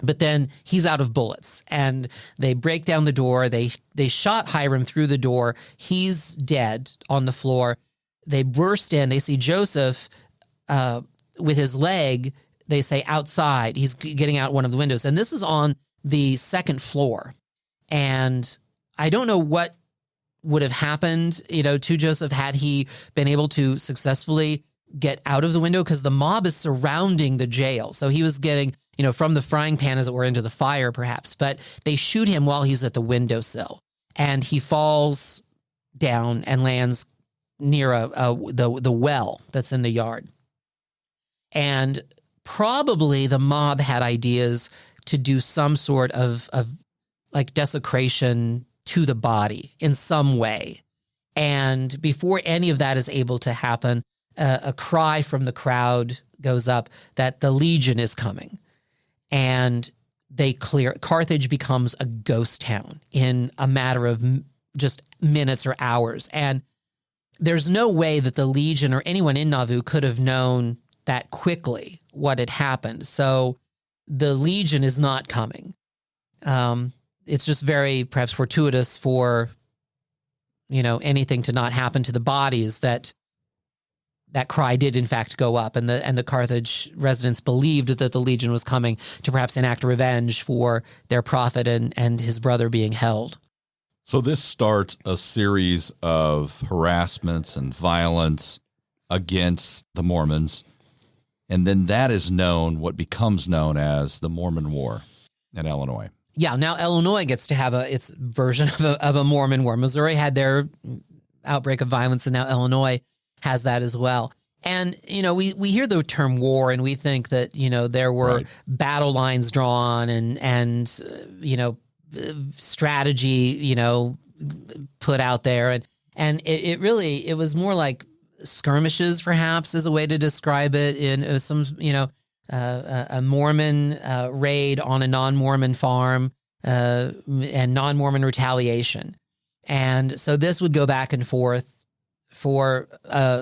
But then he's out of bullets, and they break down the door. They shot Hiram through the door. He's dead on the floor. They burst in. They see Joseph with his leg, they say, outside. He's getting out one of the windows. And this is on the 2nd floor. And I don't know what would have happened, to Joseph had he been able to successfully get out of the window, because the mob is surrounding the jail. So he was getting, from the frying pan, as it were, into the fire, perhaps. But they shoot him while he's at the windowsill, and he falls down and lands near the well that's in the yard. And probably the mob had ideas to do some sort of like desecration to the body in some way. And before any of that is able to happen, a cry from the crowd goes up that the Legion is coming. And Carthage becomes a ghost town in a matter of just minutes or hours. And there's no way that the Legion or anyone in Nauvoo could have known that quickly what had happened. So the Legion is not coming. It's just very perhaps fortuitous for, anything to not happen to the bodies that cry did in fact go up, and the Carthage residents believed that the Legion was coming to perhaps enact revenge for their prophet and his brother being held. So this starts a series of harassments and violence against the Mormons, and then that is what becomes known as the Mormon War in Illinois. Yeah, now Illinois gets to have its version of a Mormon War. Missouri had their outbreak of violence, and now Illinois has that as well. And, we hear the term war, and we think that, there were battle lines drawn and strategy, put out there. And it was more like skirmishes, perhaps, is a way to describe it. In some, a Mormon raid on a non-Mormon farm and non-Mormon retaliation. And so this would go back and forth for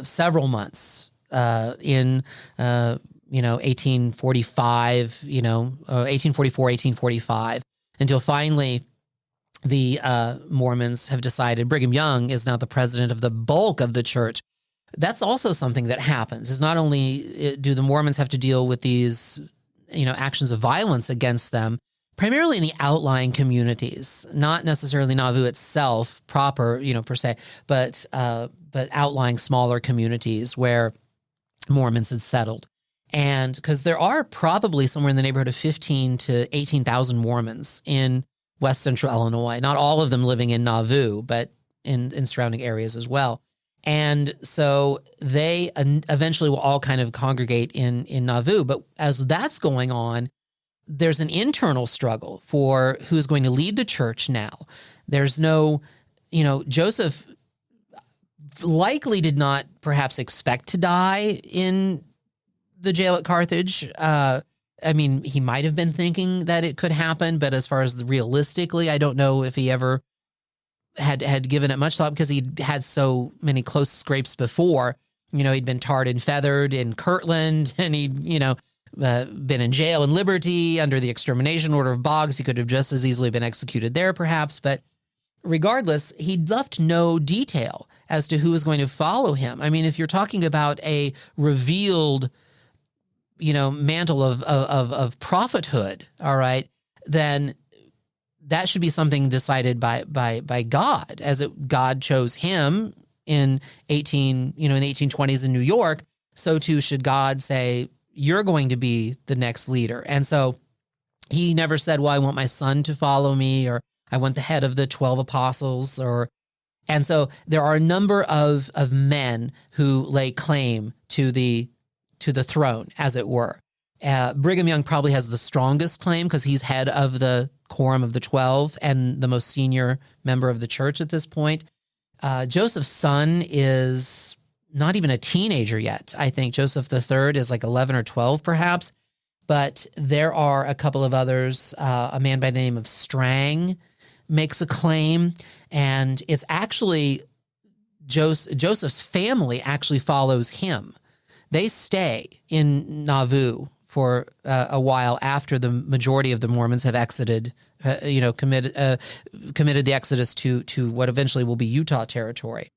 several months in 1845, 1844, 1845, until finally the Mormons have decided Brigham Young is now the president of the bulk of the church. That's also something that happens. Is not only do the Mormons have to deal with these, actions of violence against them, primarily in the outlying communities, not necessarily Nauvoo itself proper, per se, but outlying smaller communities where Mormons had settled. And because there are probably somewhere in the neighborhood of 15 to 18,000 Mormons in West Central Illinois, not all of them living in Nauvoo, but in surrounding areas as well. And so they eventually will all kind of congregate in Nauvoo. But as that's going on, there's an internal struggle for who's going to lead the church now. There's no, Joseph likely did not perhaps expect to die in the jail at Carthage. I mean, he might have been thinking that it could happen, but as far as realistically, I don't know if he ever had given it much thought, because he had so many close scrapes before. He'd been tarred and feathered in Kirtland, and he'd, been in jail in Liberty under the extermination order of Boggs. He could have just as easily been executed there, perhaps. But regardless, he'd left no detail as to who was going to follow him. I mean, if you're talking about a revealed, mantle of prophethood, all right, then that should be something decided by God, as God chose him in in 1820s in New York. So too should God say, you're going to be the next leader. And so he never said, well, I want my son to follow me, or I want the head of the 12 apostles, and so there are a number of men who lay claim to the throne, as it were. Brigham Young probably has the strongest claim, because he's head of the quorum of the 12 and the most senior member of the church at this point. Joseph's son is not even a teenager yet. I think Joseph III is like 11 or 12 perhaps, but there are a couple of others. A man by the name of Strang makes a claim, and it's actually Joseph's family actually follows him. They stay in Nauvoo for a while after the majority of the Mormons have exited, committed the exodus to what eventually will be Utah territory.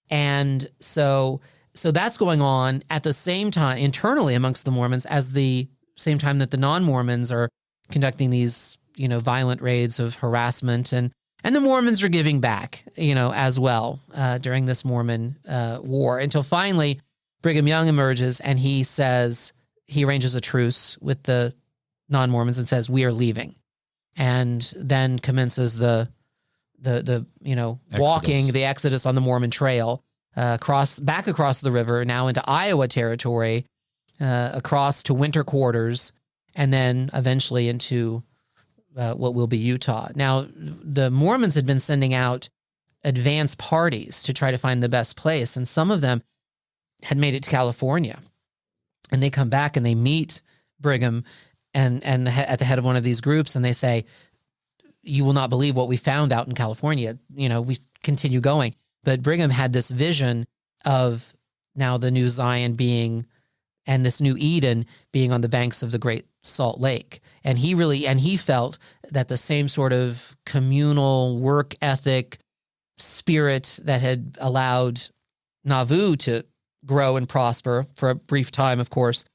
And so that's going on at the same time internally amongst the Mormons, as the same time that the non-Mormons are conducting these, violent raids of harassment, and the Mormons are giving back, as well during this Mormon war, until finally Brigham Young emerges, and he arranges a truce with the non-Mormons and says, we are leaving. And then commences the walking, the exodus on the Mormon Trail, back across the river, now into Iowa territory, across to winter quarters, and then eventually into what will be Utah. Now, the Mormons had been sending out advance parties to try to find the best place, and some of them had made it to California. And they come back and they meet Brigham and at the head of one of these groups, and they say, you will not believe what we found out in California. We continue going. But Brigham had this vision of now the new Zion and this new Eden being on the banks of the Great Salt Lake. And he felt that the same sort of communal work ethic spirit that had allowed Nauvoo to grow and prosper for a brief time, of course,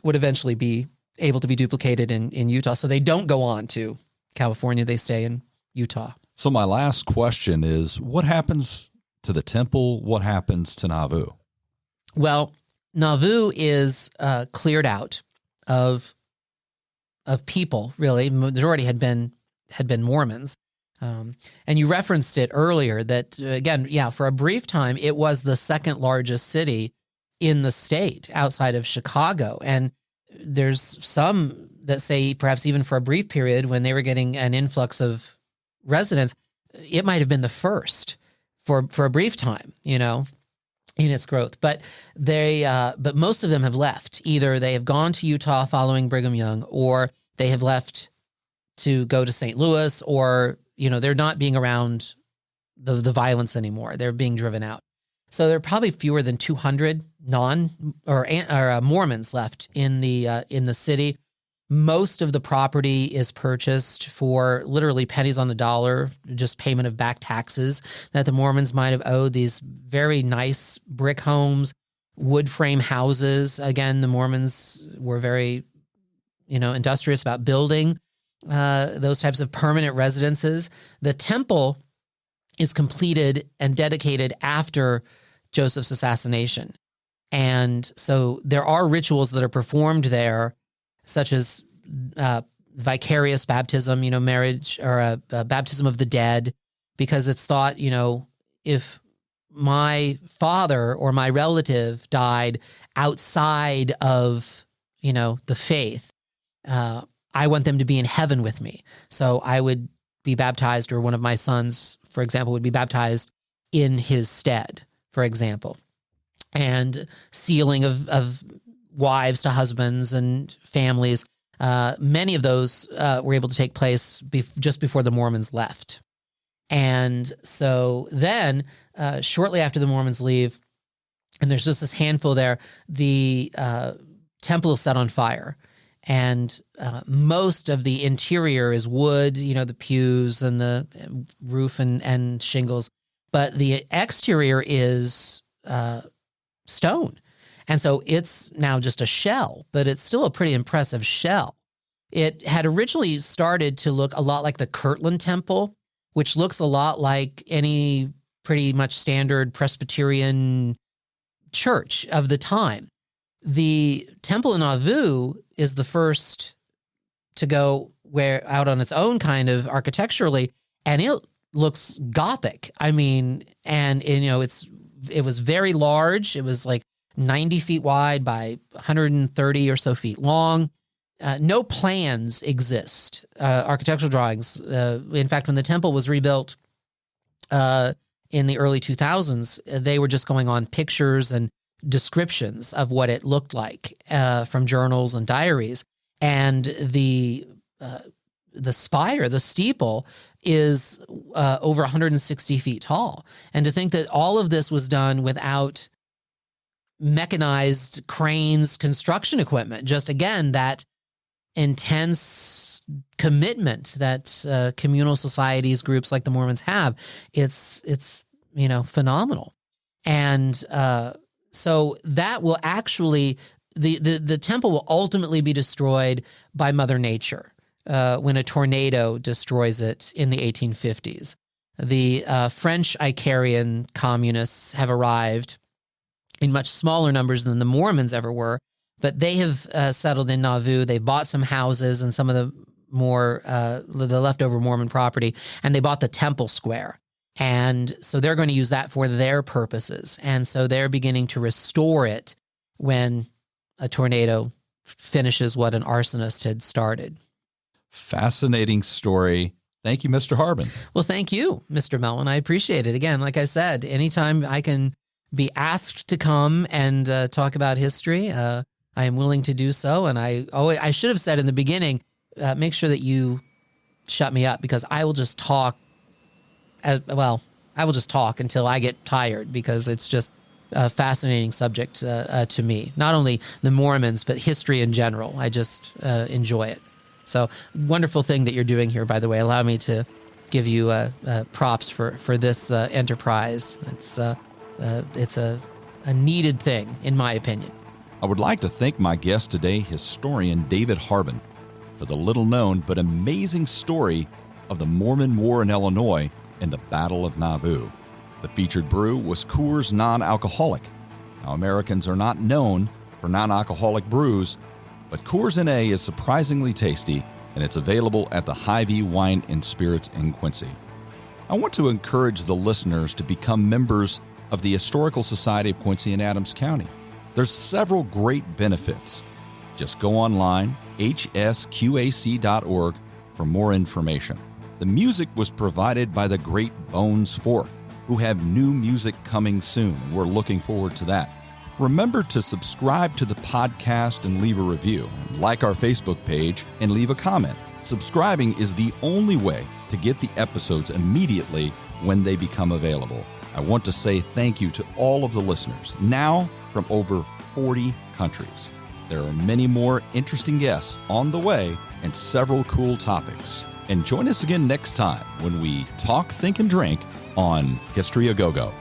would eventually be able to be duplicated in Utah. So they don't go on to California. They stay in Utah. So my last question is, what happens to the temple? What happens to Nauvoo? Well, Nauvoo is cleared out of people, really. Majority had been Mormons. And you referenced it earlier that, again, for a brief time, it was the second largest city in the state outside of Chicago. And there's some that say perhaps even for a brief period when they were getting an influx of residents, it might have been the first for a brief time, in its growth. But but most of them have left. Either they have gone to Utah following Brigham Young, or they have left to go to St. Louis, or they're not being around the violence anymore. They're being driven out. So there are probably fewer than 200 Mormons left in the city. Most of the property is purchased for literally pennies on the dollar, just payment of back taxes that the Mormons might have owed. These very nice brick homes, wood frame houses. Again, the Mormons were very, industrious about building those types of permanent residences. The temple is completed and dedicated after Joseph's assassination. And so there are rituals that are performed there, such as vicarious baptism, marriage, or a baptism of the dead, because it's thought, if my father or my relative died outside of, the faith, I want them to be in heaven with me. So I would be baptized, or one of my sons, for example, would be baptized in his stead, for example. And sealing of wives to husbands and families. Many of those were able to take place just before the Mormons left. And so then, shortly after the Mormons leave, and there's just this handful there, the temple is set on fire. And most of the interior is wood, the pews and the roof and shingles. But the exterior is stone. And so it's now just a shell, but it's still a pretty impressive shell. It had originally started to look a lot like the Kirtland temple, which looks a lot like any pretty much standard Presbyterian church of the time. The temple in Nauvoo is the first to go out on its own kind of architecturally, and it looks Gothic. I mean, and it was very large. It was like 90 feet wide by 130 or so feet long. No plans exist, architectural drawings. In fact, when the temple was rebuilt in the early 2000s, they were just going on pictures and descriptions of what it looked like from journals and diaries. And the spire, the steeple, is over 160 feet tall. And to think that all of this was done without mechanized cranes, construction equipment, just again, that intense commitment that communal societies, groups like the Mormons have, it's phenomenal. And so that will actually, the temple will ultimately be destroyed by Mother Nature when a tornado destroys it in the 1850s. The French Icarian communists have arrived in much smaller numbers than the Mormons ever were, but they have settled in Nauvoo. They've bought some houses and some of the more the leftover Mormon property, and they bought the temple square. And so they're going to use that for their purposes. And so they're beginning to restore it when a tornado finishes what an arsonist had started. Fascinating story. Thank you, Mr. Harbin. Well, thank you, Mr. Mellon. I appreciate it. Again, like I said, anytime I can be asked to come and talk about history, I am willing to do so. And I should have said in the beginning, make sure that you shut me up, because I will just talk. I will just talk until I get tired, because it's just a fascinating subject to me. Not only the Mormons, but history in general. I just enjoy it. So wonderful thing that you're doing here, by the way. Allow me to give you props for this enterprise. It's a needed thing, in my opinion. I would like to thank my guest today, historian David Harbin, for the little-known but amazing story of the Mormon War in Illinois and the Battle of Nauvoo. The featured brew was Coors Non-Alcoholic. Now, Americans are not known for non-alcoholic brews, but Coors NA is surprisingly tasty, and it's available at the Hy-Vee Wine and Spirits in Quincy. I want to encourage the listeners to become members of the Historical Society of Quincy and Adams County. There's several great benefits. Just go online, hsqac.org, for more information. The music was provided by the great Bones Fork, who have new music coming soon. We're looking forward to that. Remember to subscribe to the podcast and leave a review, and like our Facebook page and leave a comment. Subscribing is the only way to get the episodes immediately when they become available. I want to say thank you to all of the listeners, now from over 40 countries. There are many more interesting guests on the way and several cool topics. And join us again next time when we talk, think, and drink on History A Go-Go.